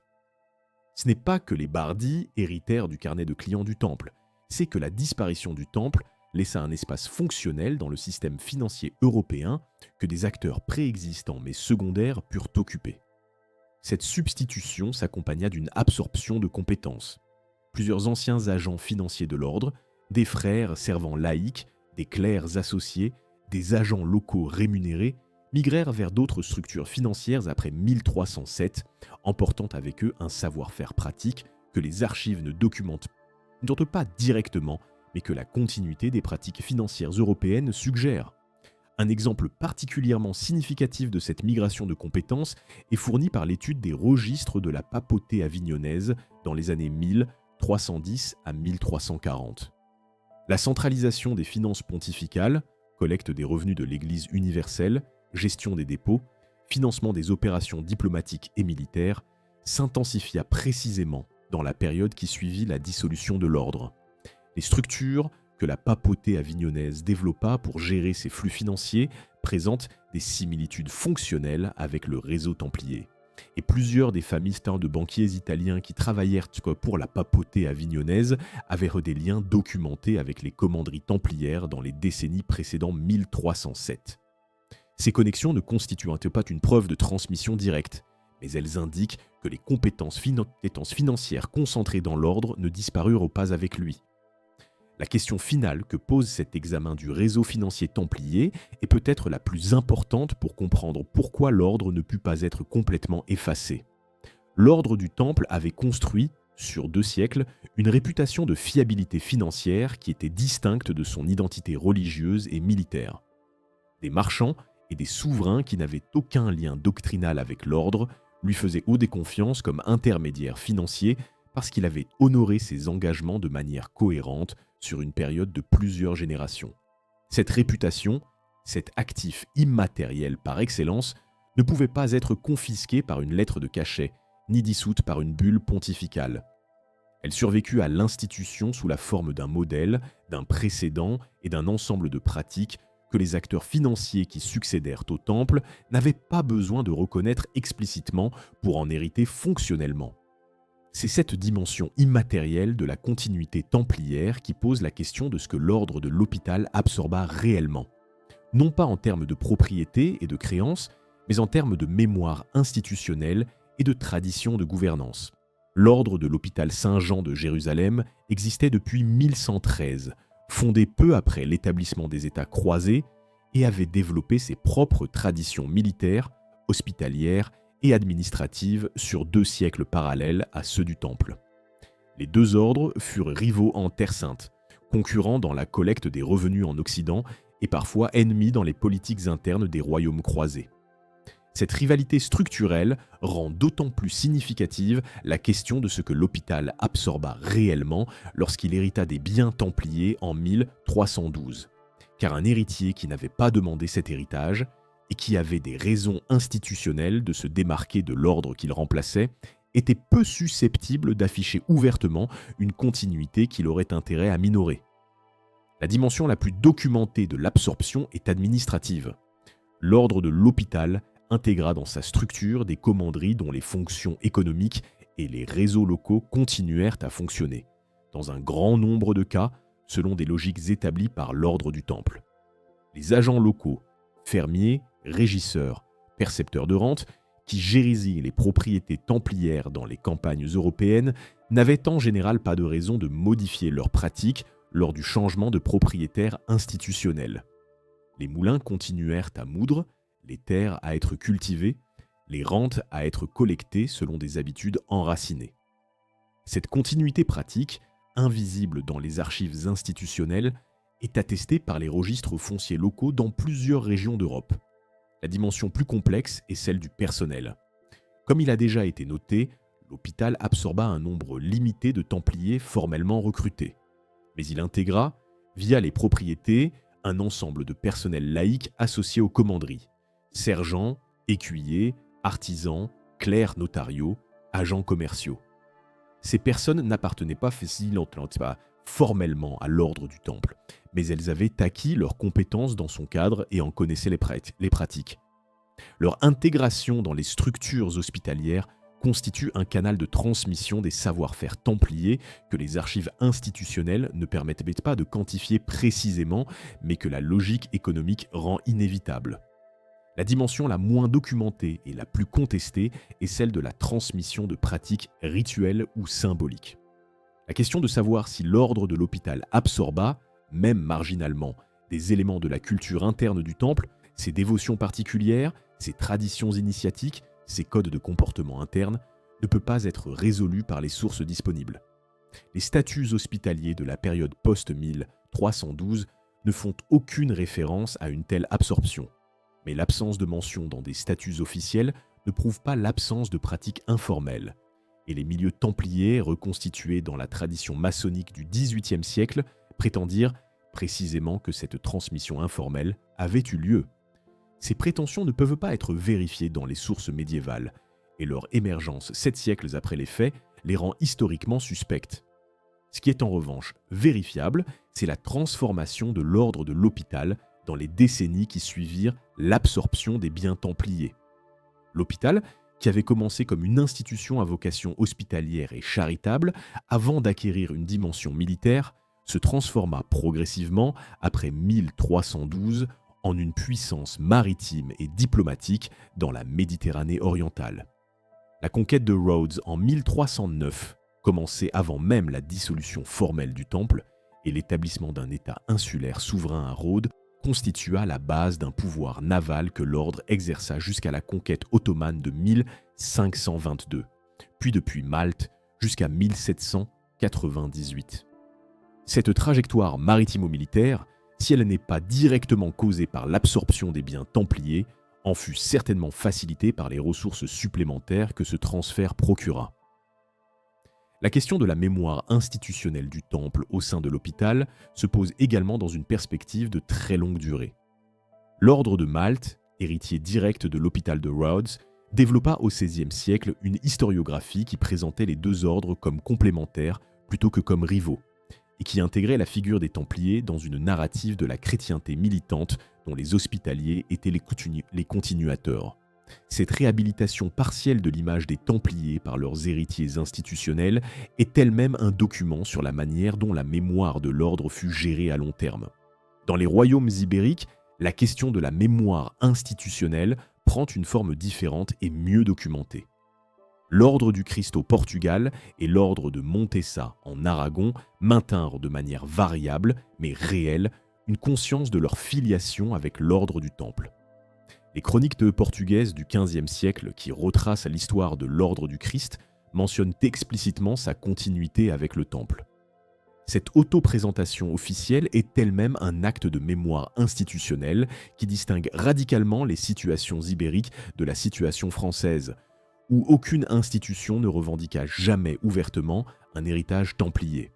Ce n'est pas que les Bardi héritèrent du carnet de clients du Temple, c'est que la disparition du Temple laissa un espace fonctionnel dans le système financier européen que des acteurs préexistants mais secondaires purent occuper. Cette substitution s'accompagna d'une absorption de compétences. Plusieurs anciens agents financiers de l'ordre, des frères servants laïcs, des clercs associés, des agents locaux rémunérés, migrèrent vers d'autres structures financières après 1307, emportant avec eux un savoir-faire pratique que les archives ne documentent pas directement, mais que la continuité des pratiques financières européennes suggère. Un exemple particulièrement significatif de cette migration de compétences est fourni par l'étude des registres de la papauté avignonnaise dans les années 1310 à 1340. La centralisation des finances pontificales, collecte des revenus de l'Église universelle, gestion des dépôts, financement des opérations diplomatiques et militaires, s'intensifia précisément dans la période qui suivit la dissolution de l'ordre. Les structures que la papauté avignonnaise développa pour gérer ses flux financiers présentent des similitudes fonctionnelles avec le réseau templier. Et plusieurs des familles de banquiers italiens qui travaillèrent pour la papauté avignonnaise avaient des liens documentés avec les commanderies templières dans les décennies précédant 1307. Ces connexions ne constituent pas une preuve de transmission directe, mais elles indiquent que les compétences financières concentrées dans l'ordre ne disparurent pas avec lui. La question finale que pose cet examen du réseau financier templier est peut-être la plus importante pour comprendre pourquoi l'ordre ne put pas être complètement effacé. L'ordre du Temple avait construit, sur 2 siècles, une réputation de fiabilité financière qui était distincte de son identité religieuse et militaire. Des marchands et des souverains qui n'avaient aucun lien doctrinal avec l'ordre lui faisaient haut des confiances comme intermédiaire financier parce qu'il avait honoré ses engagements de manière cohérente sur une période de plusieurs générations. Cette réputation, cet actif immatériel par excellence, ne pouvait pas être confisquée par une lettre de cachet, ni dissoute par une bulle pontificale. Elle survécut à l'institution sous la forme d'un modèle, d'un précédent et d'un ensemble de pratiques que les acteurs financiers qui succédèrent au Temple n'avaient pas besoin de reconnaître explicitement pour en hériter fonctionnellement. C'est cette dimension immatérielle de la continuité templière qui pose la question de ce que l'ordre de l'hôpital absorba réellement, non pas en termes de propriété et de créance, mais en termes de mémoire institutionnelle et de tradition de gouvernance. L'ordre de l'hôpital Saint-Jean de Jérusalem existait depuis 1113, fondé peu après l'établissement des États croisés, et avait développé ses propres traditions militaires, hospitalières et administratives sur 2 siècles parallèles à ceux du Temple. Les 2 ordres furent rivaux en Terre Sainte, concurrents dans la collecte des revenus en Occident et parfois ennemis dans les politiques internes des royaumes croisés. Cette rivalité structurelle rend d'autant plus significative la question de ce que l'hôpital absorba réellement lorsqu'il hérita des biens templiers en 1312, car un héritier qui n'avait pas demandé cet héritage et qui avait des raisons institutionnelles de se démarquer de l'ordre qu'il remplaçait était peu susceptible d'afficher ouvertement une continuité qu'il aurait intérêt à minorer. La dimension la plus documentée de l'absorption est administrative. L'ordre de l'hôpital intégra dans sa structure des commanderies dont les fonctions économiques et les réseaux locaux continuèrent à fonctionner, dans un grand nombre de cas, selon des logiques établies par l'ordre du Temple. Les agents locaux, fermiers, régisseurs, percepteurs de rentes, qui gérissaient les propriétés templières dans les campagnes européennes, n'avaient en général pas de raison de modifier leurs pratiques lors du changement de propriétaire institutionnel. Les moulins continuèrent à moudre, les terres à être cultivées, les rentes à être collectées selon des habitudes enracinées. Cette continuité pratique, invisible dans les archives institutionnelles, est attestée par les registres fonciers locaux dans plusieurs régions d'Europe. La dimension plus complexe est celle du personnel. Comme il a déjà été noté, L'hôpital absorba un nombre limité de Templiers formellement recrutés. Mais il intégra, via les propriétés, un ensemble de personnel laïque associé aux commanderies. Sergents, écuyers, artisans, clercs notariaux, agents commerciaux. Ces personnes n'appartenaient pas formellement à l'ordre du Temple, mais elles avaient acquis leurs compétences dans son cadre et en connaissaient les pratiques. Leur intégration dans les structures hospitalières constitue un canal de transmission des savoir-faire templiers que les archives institutionnelles ne permettent pas de quantifier précisément, mais que la logique économique rend inévitable. La dimension la moins documentée et la plus contestée est celle de la transmission de pratiques rituelles ou symboliques. La question de savoir si l'ordre de l'hôpital absorba, même marginalement, des éléments de la culture interne du temple, ses dévotions particulières, ses traditions initiatiques, ses codes de comportement interne, ne peut pas être résolue par les sources disponibles. Les statuts hospitaliers de la période post-1312 ne font aucune référence à une telle absorption. Mais l'absence de mention dans des statuts officiels ne prouve pas l'absence de pratiques informelles. Et les milieux templiers, reconstitués dans la tradition maçonnique du XVIIIe siècle, prétendent dire précisément que cette transmission informelle avait eu lieu. Ces prétentions ne peuvent pas être vérifiées dans les sources médiévales, et leur émergence 7 siècles après les faits les rend historiquement suspectes. Ce qui est en revanche vérifiable, c'est la transformation de l'ordre de l'hôpital dans les décennies qui suivirent l'absorption des biens templiers. L'hôpital, qui avait commencé comme une institution à vocation hospitalière et charitable, avant d'acquérir une dimension militaire, se transforma progressivement, après 1312, en une puissance maritime et diplomatique dans la Méditerranée orientale. La conquête de Rhodes en 1309, commencée avant même la dissolution formelle du Temple, et l'établissement d'un État insulaire souverain à Rhodes, constitua la base d'un pouvoir naval que l'ordre exerça jusqu'à la conquête ottomane de 1522, puis depuis Malte jusqu'à 1798. Cette trajectoire maritimo-militaire, si elle n'est pas directement causée par l'absorption des biens templiers, en fut certainement facilitée par les ressources supplémentaires que ce transfert procura. La question de la mémoire institutionnelle du Temple au sein de l'hôpital se pose également dans une perspective de très longue durée. L'ordre de Malte, héritier direct de l'hôpital de Rhodes, développa au XVIe siècle une historiographie qui présentait les deux ordres comme complémentaires plutôt que comme rivaux, et qui intégrait la figure des Templiers dans une narrative de la chrétienté militante dont les hospitaliers étaient les continuateurs. Cette réhabilitation partielle de l'image des Templiers par leurs héritiers institutionnels est elle-même un document sur la manière dont la mémoire de l'ordre fut gérée à long terme. Dans les royaumes ibériques, la question de la mémoire institutionnelle prend une forme différente et mieux documentée. L'ordre du Christ au Portugal et l'ordre de Montessa en Aragon maintinrent de manière variable, mais réelle, une conscience de leur filiation avec l'ordre du Temple. Les chroniques portugaises du XVe siècle, qui retracent l'histoire de l'ordre du Christ, mentionnent explicitement sa continuité avec le Temple. Cette auto-présentation officielle est elle-même un acte de mémoire institutionnelle qui distingue radicalement les situations ibériques de la situation française, où aucune institution ne revendiqua jamais ouvertement un héritage templier.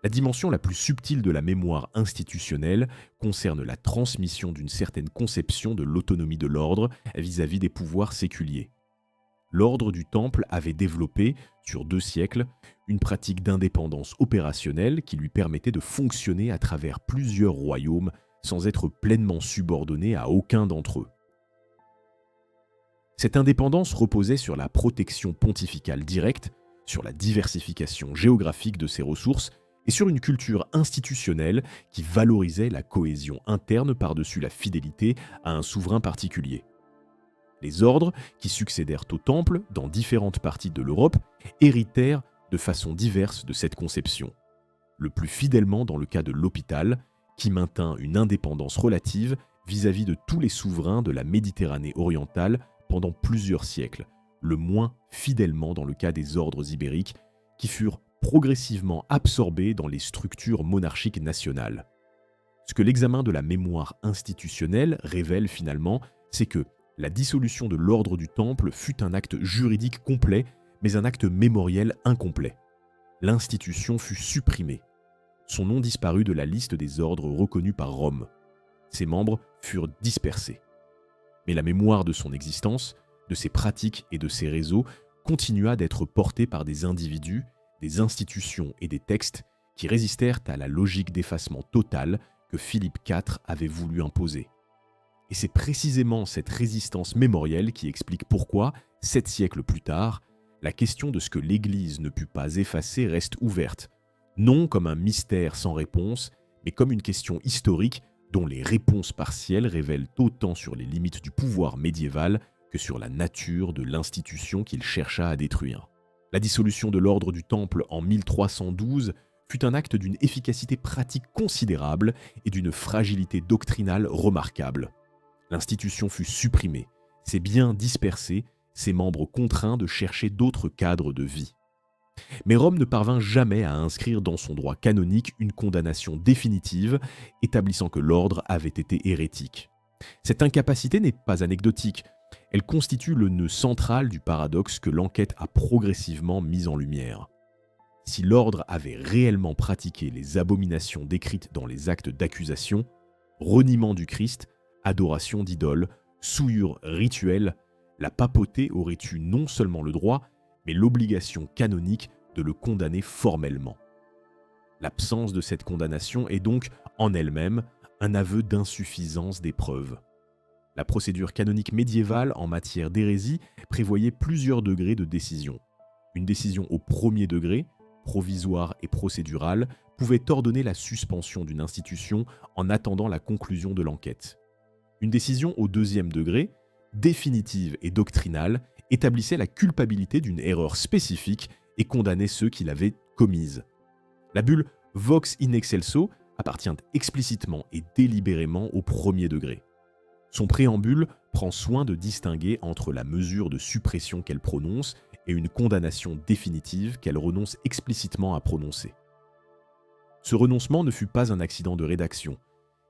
La dimension la plus subtile de la mémoire institutionnelle concerne la transmission d'une certaine conception de l'autonomie de l'ordre vis-à-vis des pouvoirs séculiers. L'ordre du Temple avait développé, sur 2 siècles, une pratique d'indépendance opérationnelle qui lui permettait de fonctionner à travers plusieurs royaumes sans être pleinement subordonné à aucun d'entre eux. Cette indépendance reposait sur la protection pontificale directe, sur la diversification géographique de ses ressources et sur une culture institutionnelle qui valorisait la cohésion interne par-dessus la fidélité à un souverain particulier. Les ordres, qui succédèrent au Temple dans différentes parties de l'Europe, héritèrent de façon diverse de cette conception. Le plus fidèlement dans le cas de l'hôpital, qui maintint une indépendance relative vis-à-vis de tous les souverains de la Méditerranée orientale pendant plusieurs siècles, le moins fidèlement dans le cas des ordres ibériques, qui furent progressivement absorbés dans les structures monarchiques nationales. Ce que l'examen de la mémoire institutionnelle révèle finalement, c'est que la dissolution de l'ordre du Temple fut un acte juridique complet, mais un acte mémoriel incomplet. L'institution fut supprimée. Son nom disparut de la liste des ordres reconnus par Rome. Ses membres furent dispersés. Mais la mémoire de son existence, de ses pratiques et de ses réseaux continua d'être portée par des individus, des institutions et des textes qui résistèrent à la logique d'effacement total que Philippe IV avait voulu imposer. Et c'est précisément cette résistance mémorielle qui explique pourquoi, 7 siècles plus tard, la question de ce que l'Église ne put pas effacer reste ouverte, non comme un mystère sans réponse, mais comme une question historique dont les réponses partielles révèlent autant sur les limites du pouvoir médiéval que sur la nature de l'institution qu'il chercha à détruire. La dissolution de l'ordre du Temple en 1312 fut un acte d'une efficacité pratique considérable et d'une fragilité doctrinale remarquable. L'institution fut supprimée, ses biens dispersés, ses membres contraints de chercher d'autres cadres de vie. Mais Rome ne parvint jamais à inscrire dans son droit canonique une condamnation définitive, établissant que l'ordre avait été hérétique. Cette incapacité n'est pas anecdotique, elle constitue le nœud central du paradoxe que l'enquête a progressivement mis en lumière. Si l'ordre avait réellement pratiqué les abominations décrites dans les actes d'accusation, reniement du Christ, adoration d'idoles, souillure rituelle, la papauté aurait eu non seulement le droit, mais l'obligation canonique de le condamner formellement. L'absence de cette condamnation est donc, en elle-même, un aveu d'insuffisance des preuves. La procédure canonique médiévale en matière d'hérésie prévoyait plusieurs degrés de décision. Une décision au premier degré, provisoire et procédurale, pouvait ordonner la suspension d'une institution en attendant la conclusion de l'enquête. Une décision au deuxième degré, définitive et doctrinale, établissait la culpabilité d'une erreur spécifique et condamnait ceux qui l'avaient commise. La bulle Vox in excelso appartient explicitement et délibérément au premier degré. Son préambule prend soin de distinguer entre la mesure de suppression qu'elle prononce et une condamnation définitive qu'elle renonce explicitement à prononcer. Ce renoncement ne fut pas un accident de rédaction.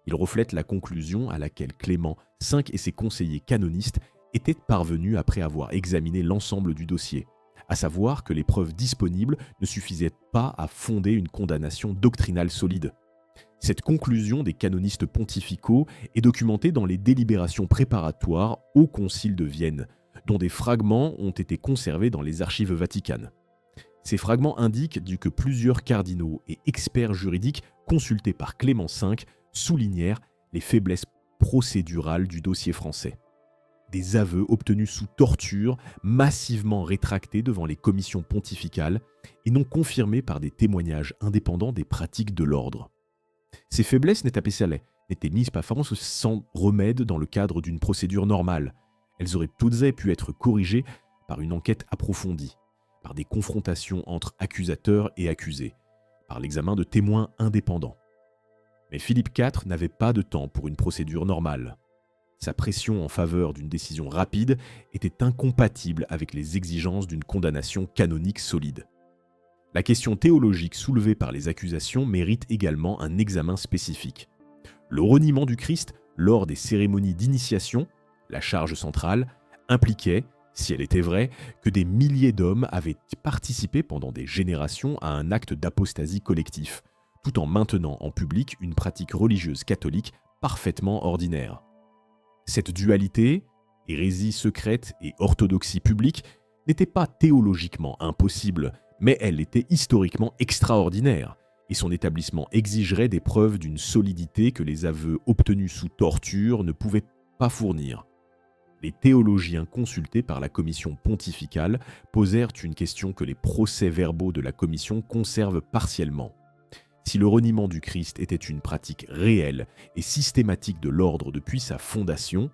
Il reflète la conclusion à laquelle Clément V et ses conseillers canonistes étaient parvenus après avoir examiné l'ensemble du dossier, à savoir que les preuves disponibles ne suffisaient pas à fonder une condamnation doctrinale solide. Cette conclusion des canonistes pontificaux est documentée dans les délibérations préparatoires au Concile de Vienne, dont des fragments ont été conservés dans les archives vaticanes. Ces fragments indiquent que plusieurs cardinaux et experts juridiques consultés par Clément V soulignèrent les faiblesses procédurales du dossier français. Des aveux obtenus sous torture, massivement rétractés devant les commissions pontificales et non confirmés par des témoignages indépendants des pratiques de l'ordre. Ces faiblesses n'étaient mises par force sans remède dans le cadre d'une procédure normale. Elles auraient toutes pu être corrigées par une enquête approfondie, par des confrontations entre accusateurs et accusés, par l'examen de témoins indépendants. Mais Philippe IV n'avait pas de temps pour une procédure normale. Sa pression en faveur d'une décision rapide était incompatible avec les exigences d'une condamnation canonique solide. La question théologique soulevée par les accusations mérite également un examen spécifique. Le reniement du Christ lors des cérémonies d'initiation, la charge centrale, impliquait, si elle était vraie, que des milliers d'hommes avaient participé pendant des générations à un acte d'apostasie collectif, tout en maintenant en public une pratique religieuse catholique parfaitement ordinaire. Cette dualité, hérésie secrète et orthodoxie publique, n'était pas théologiquement impossible, mais elle était historiquement extraordinaire, et son établissement exigerait des preuves d'une solidité que les aveux obtenus sous torture ne pouvaient pas fournir. Les théologiens consultés par la commission pontificale posèrent une question que les procès-verbaux de la commission conservent partiellement. Si le reniement du Christ était une pratique réelle et systématique de l'ordre depuis sa fondation,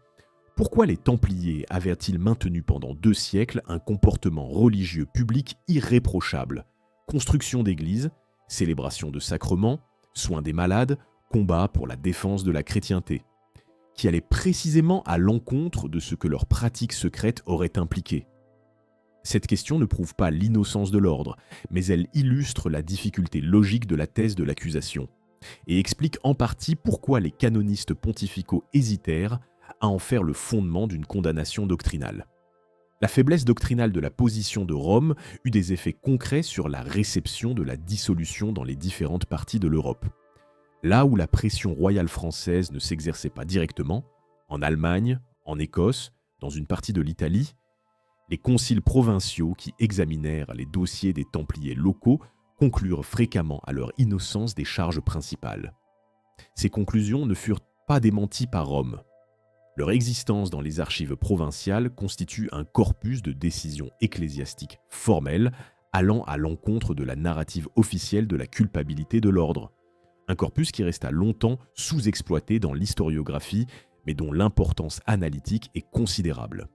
pourquoi les Templiers avaient-ils maintenu pendant 2 siècles un comportement religieux public irréprochable? Construction d'églises, célébration de sacrements, soins des malades, combat pour la défense de la chrétienté, qui allait précisément à l'encontre de ce que leur pratique secrète aurait impliqué. Cette question ne prouve pas l'innocence de l'ordre, mais elle illustre la difficulté logique de la thèse de l'accusation, et explique en partie pourquoi les canonistes pontificaux hésitèrent à en faire le fondement d'une condamnation doctrinale. La faiblesse doctrinale de la position de Rome eut des effets concrets sur la réception de la dissolution dans les différentes parties de l'Europe. Là où la pression royale française ne s'exerçait pas directement, en Allemagne, en Écosse, dans une partie de l'Italie, les conciles provinciaux qui examinèrent les dossiers des Templiers locaux conclurent fréquemment à leur innocence des charges principales. Ces conclusions ne furent pas démenties par Rome. Leur existence dans les archives provinciales constitue un corpus de décisions ecclésiastiques formelles allant à l'encontre de la narrative officielle de la culpabilité de l'ordre. Un corpus qui resta longtemps sous-exploité dans l'historiographie, mais dont l'importance analytique est considérable.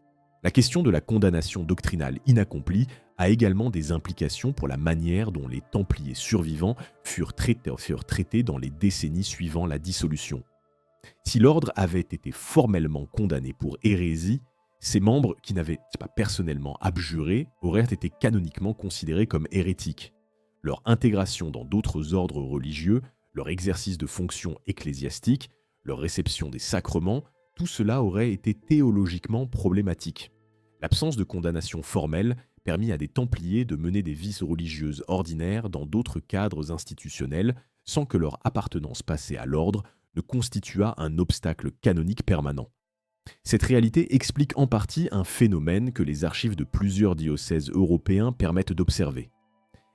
La question de la condamnation doctrinale inaccomplie a également des implications pour la manière dont les Templiers survivants furent traités dans les décennies suivant la dissolution. Si l'ordre avait été formellement condamné pour hérésie, ses membres qui n'avaient pas personnellement abjuré auraient été canoniquement considérés comme hérétiques. Leur intégration dans d'autres ordres religieux, leur exercice de fonctions ecclésiastiques, leur réception des sacrements, tout cela aurait été théologiquement problématique. L'absence de condamnation formelle permit à des Templiers de mener des vies religieuses ordinaires dans d'autres cadres institutionnels sans que leur appartenance passée à l'ordre ne constitua un obstacle canonique permanent. Cette réalité explique en partie un phénomène que les archives de plusieurs diocèses européens permettent d'observer.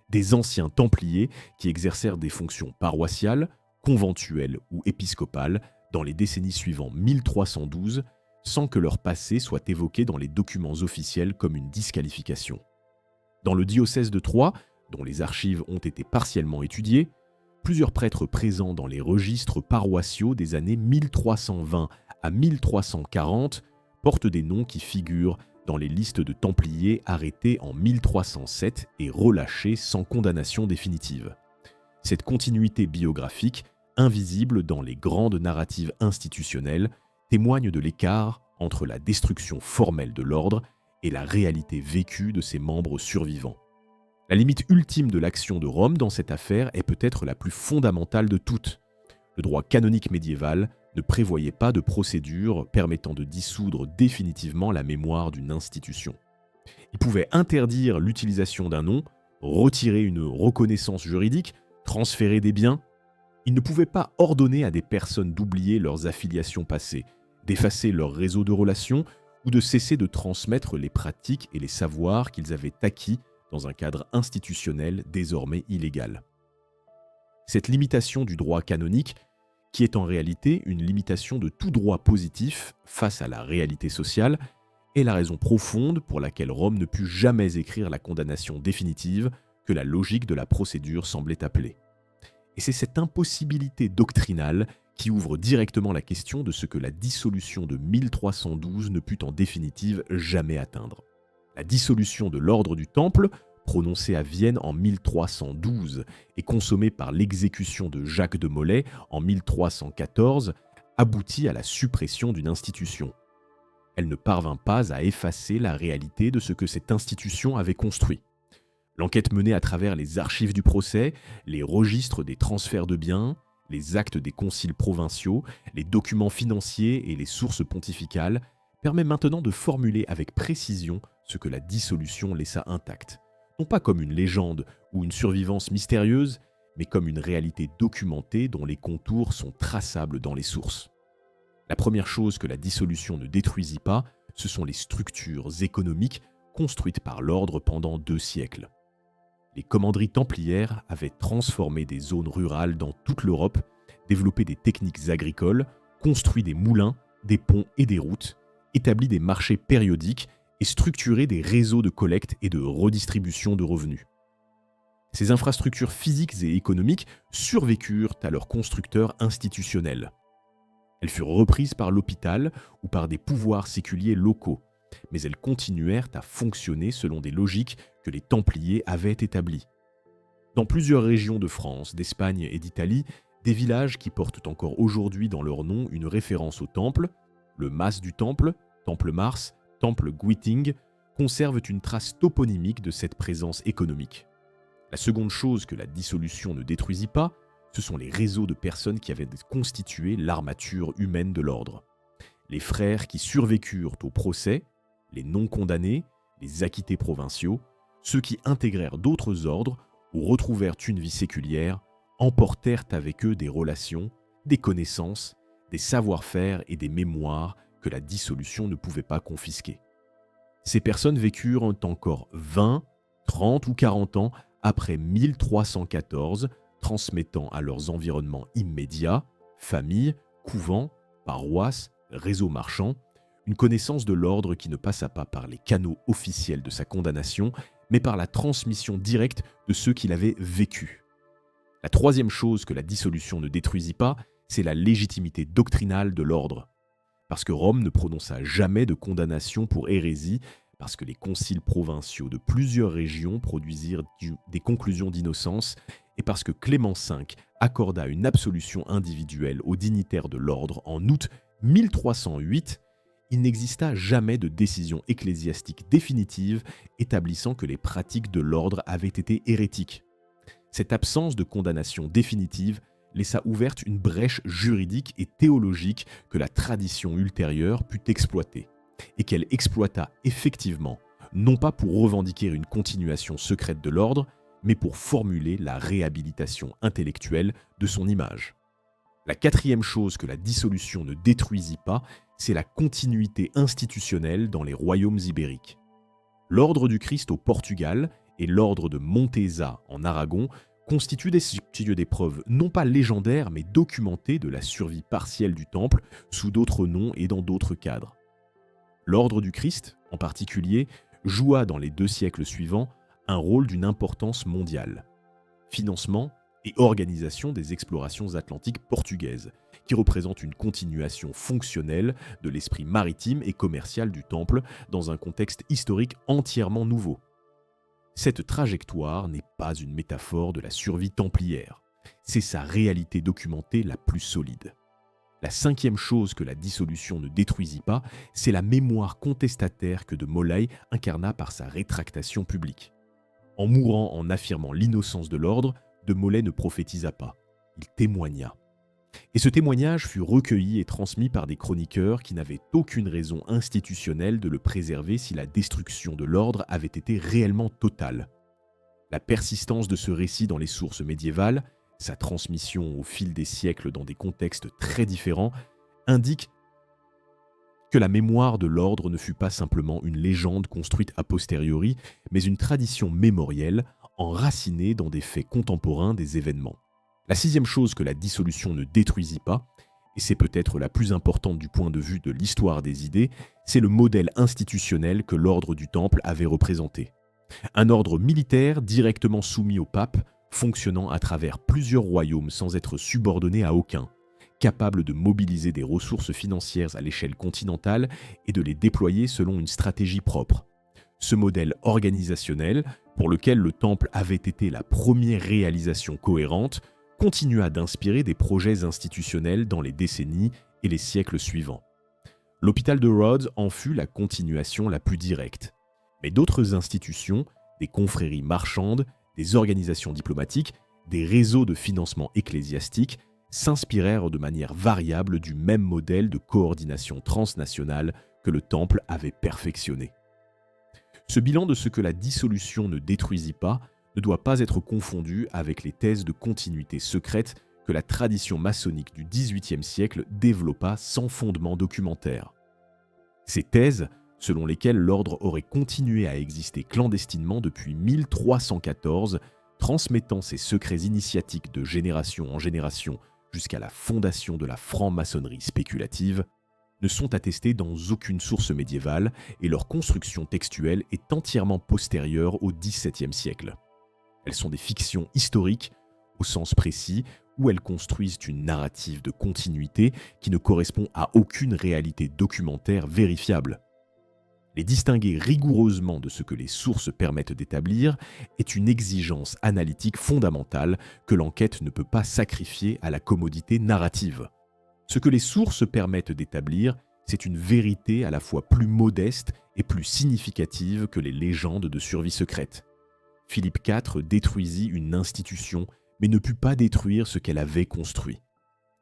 Des anciens Templiers qui exercèrent des fonctions paroissiales, conventuelles ou épiscopales dans les décennies suivant 1312, sans que leur passé soit évoqué dans les documents officiels comme une disqualification. Dans le diocèse de Troyes, dont les archives ont été partiellement étudiées, plusieurs prêtres présents dans les registres paroissiaux des années 1320 à 1340 portent des noms qui figurent dans les listes de Templiers arrêtés en 1307 et relâchés sans condamnation définitive. Cette continuité biographique, invisible dans les grandes narratives institutionnelles, témoigne de l'écart entre la destruction formelle de l'ordre et la réalité vécue de ses membres survivants. La limite ultime de l'action de Rome dans cette affaire est peut-être la plus fondamentale de toutes. Le droit canonique médiéval ne prévoyait pas de procédure permettant de dissoudre définitivement la mémoire d'une institution. Il pouvait interdire l'utilisation d'un nom, retirer une reconnaissance juridique, transférer des biens. Il ne pouvait pas ordonner à des personnes d'oublier leurs affiliations passées, d'effacer leur réseau de relations ou de cesser de transmettre les pratiques et les savoirs qu'ils avaient acquis dans un cadre institutionnel désormais illégal. Cette limitation du droit canonique, qui est en réalité une limitation de tout droit positif face à la réalité sociale, est la raison profonde pour laquelle Rome ne put jamais écrire la condamnation définitive que la logique de la procédure semblait appeler. Et c'est cette impossibilité doctrinale qui ouvre directement la question de ce que la dissolution de 1312 ne put en définitive jamais atteindre. La dissolution de l'ordre du Temple, prononcée à Vienne en 1312 et consommée par l'exécution de Jacques de Molay en 1314, aboutit à la suppression d'une institution. Elle ne parvint pas à effacer la réalité de ce que cette institution avait construit. L'enquête menée à travers les archives du procès, les registres des transferts de biens, les actes des conciles provinciaux, les documents financiers et les sources pontificales permet maintenant de formuler avec précision ce que la dissolution laissa intact, non pas comme une légende ou une survivance mystérieuse, mais comme une réalité documentée dont les contours sont traçables dans les sources. La première chose que la dissolution ne détruisit pas, ce sont les structures économiques construites par l'ordre pendant 2 siècles. Les commanderies templières avaient transformé des zones rurales dans toute l'Europe, développé des techniques agricoles, construit des moulins, des ponts et des routes, établi des marchés périodiques et structuré des réseaux de collecte et de redistribution de revenus. Ces infrastructures physiques et économiques survécurent à leurs constructeurs institutionnels. Elles furent reprises par l'hôpital ou par des pouvoirs séculiers locaux, mais elles continuèrent à fonctionner selon des logiques que les Templiers avaient établies. Dans plusieurs régions de France, d'Espagne et d'Italie, des villages qui portent encore aujourd'hui dans leur nom une référence au temple, le Mas du Temple, Temple Mars, Temple Guiting, conservent une trace toponymique de cette présence économique. La seconde chose que la dissolution ne détruisit pas, ce sont les réseaux de personnes qui avaient constitué l'armature humaine de l'ordre. Les frères qui survécurent au procès, les non condamnés, les acquittés provinciaux, ceux qui intégrèrent d'autres ordres ou retrouvèrent une vie séculière, emportèrent avec eux des relations, des connaissances, des savoir-faire et des mémoires que la dissolution ne pouvait pas confisquer. Ces personnes vécurent encore 20, 30 ou 40 ans après 1314, transmettant à leurs environnements immédiats, familles, couvents, paroisses, réseaux marchands, une connaissance de l'ordre qui ne passa pas par les canaux officiels de sa condamnation, mais par la transmission directe de ceux qui l'avaient vécu. La troisième chose que la dissolution ne détruisit pas, c'est la légitimité doctrinale de l'ordre. Parce que Rome ne prononça jamais de condamnation pour hérésie, parce que les conciles provinciaux de plusieurs régions produisirent des conclusions d'innocence, et parce que Clément V accorda une absolution individuelle aux dignitaires de l'ordre en août 1308, il n'exista jamais de décision ecclésiastique définitive établissant que les pratiques de l'ordre avaient été hérétiques. Cette absence de condamnation définitive laissa ouverte une brèche juridique et théologique que la tradition ultérieure put exploiter, et qu'elle exploita effectivement, non pas pour revendiquer une continuation secrète de l'ordre, mais pour formuler la réhabilitation intellectuelle de son image. La quatrième chose que la dissolution ne détruisit pas, c'est la continuité institutionnelle dans les royaumes ibériques. L'ordre du Christ au Portugal et l'ordre de Montesa en Aragon constituent des preuves non pas légendaires mais documentées de la survie partielle du temple sous d'autres noms et dans d'autres cadres. L'ordre du Christ, en particulier, joua dans les 2 siècles suivants un rôle d'une importance mondiale. Financement et organisation des explorations atlantiques portugaises, qui représentent une continuation fonctionnelle de l'esprit maritime et commercial du Temple dans un contexte historique entièrement nouveau. Cette trajectoire n'est pas une métaphore de la survie templière, c'est sa réalité documentée la plus solide. La 5e chose que la dissolution ne détruisit pas, c'est la mémoire contestataire que de Molay incarna par sa rétractation publique. En mourant en affirmant l'innocence de l'ordre, de Molay ne prophétisa pas, il témoigna. Et ce témoignage fut recueilli et transmis par des chroniqueurs qui n'avaient aucune raison institutionnelle de le préserver si la destruction de l'ordre avait été réellement totale. La persistance de ce récit dans les sources médiévales, sa transmission au fil des siècles dans des contextes très différents, indique que la mémoire de l'ordre ne fut pas simplement une légende construite a posteriori, mais une tradition mémorielle enracinée dans des faits contemporains des événements. La 6e chose que la dissolution ne détruisit pas, et c'est peut-être la plus importante du point de vue de l'histoire des idées, c'est le modèle institutionnel que l'ordre du Temple avait représenté. Un ordre militaire directement soumis au pape, fonctionnant à travers plusieurs royaumes sans être subordonné à aucun, capable de mobiliser des ressources financières à l'échelle continentale et de les déployer selon une stratégie propre. Ce modèle organisationnel, pour lequel le Temple avait été la première réalisation cohérente, continua d'inspirer des projets institutionnels dans les décennies et les siècles suivants. L'hôpital de Rhodes en fut la continuation la plus directe. Mais d'autres institutions, des confréries marchandes, des organisations diplomatiques, des réseaux de financement ecclésiastique, s'inspirèrent de manière variable du même modèle de coordination transnationale que le Temple avait perfectionné. Ce bilan de ce que la dissolution ne détruisit pas ne doit pas être confondu avec les thèses de continuité secrète que la tradition maçonnique du XVIIIe siècle développa sans fondement documentaire. Ces thèses, selon lesquelles l'ordre aurait continué à exister clandestinement depuis 1314, transmettant ses secrets initiatiques de génération en génération jusqu'à la fondation de la franc-maçonnerie spéculative, ne sont attestées dans aucune source médiévale et leur construction textuelle est entièrement postérieure au XVIIe siècle. Elles sont des fictions historiques, au sens précis, où elles construisent une narrative de continuité qui ne correspond à aucune réalité documentaire vérifiable. Les distinguer rigoureusement de ce que les sources permettent d'établir est une exigence analytique fondamentale que l'enquête ne peut pas sacrifier à la commodité narrative. Ce que les sources permettent d'établir, c'est une vérité à la fois plus modeste et plus significative que les légendes de survie secrète. Philippe IV détruisit une institution, mais ne put pas détruire ce qu'elle avait construit.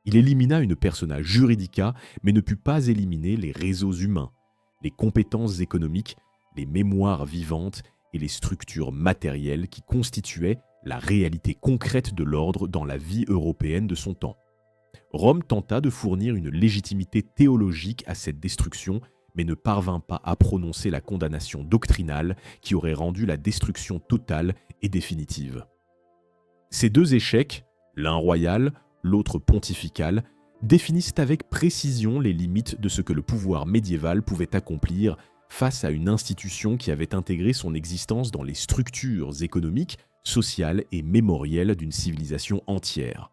Il élimina une persona juridica, mais ne put pas éliminer les réseaux humains, les compétences économiques, les mémoires vivantes et les structures matérielles qui constituaient la réalité concrète de l'ordre dans la vie européenne de son temps. Rome tenta de fournir une légitimité théologique à cette destruction, mais ne parvint pas à prononcer la condamnation doctrinale qui aurait rendu la destruction totale et définitive. Ces deux échecs, l'un royal, l'autre pontifical, définissent avec précision les limites de ce que le pouvoir médiéval pouvait accomplir face à une institution qui avait intégré son existence dans les structures économiques, sociales et mémorielles d'une civilisation entière.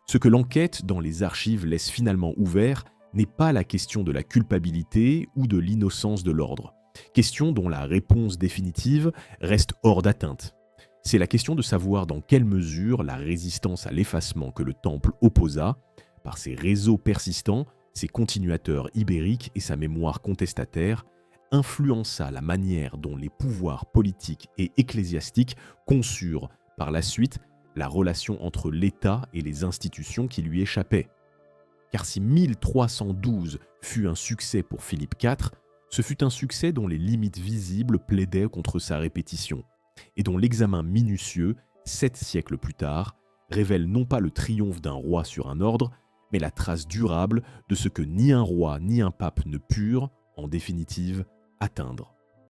Ce que l'enquête dans les archives laisse finalement ouvert n'est pas la question de la culpabilité ou de l'innocence de l'ordre, question dont la réponse définitive reste hors d'atteinte. C'est la question de savoir dans quelle mesure la résistance à l'effacement que le Temple opposa, par ses réseaux persistants, ses continuateurs ibériques et sa mémoire contestataire, influença la manière dont les pouvoirs politiques et ecclésiastiques conçurent par la suite la relation entre l'État et les institutions qui lui échappaient. Car si 1312 fut un succès pour Philippe IV, ce fut un succès dont les limites visibles plaidaient contre sa répétition, et dont l'examen minutieux, 7 siècles plus tard, révèle non pas le triomphe d'un roi sur un ordre, mais la trace durable de ce que ni un roi ni un pape ne purent, en définitive, atteindre.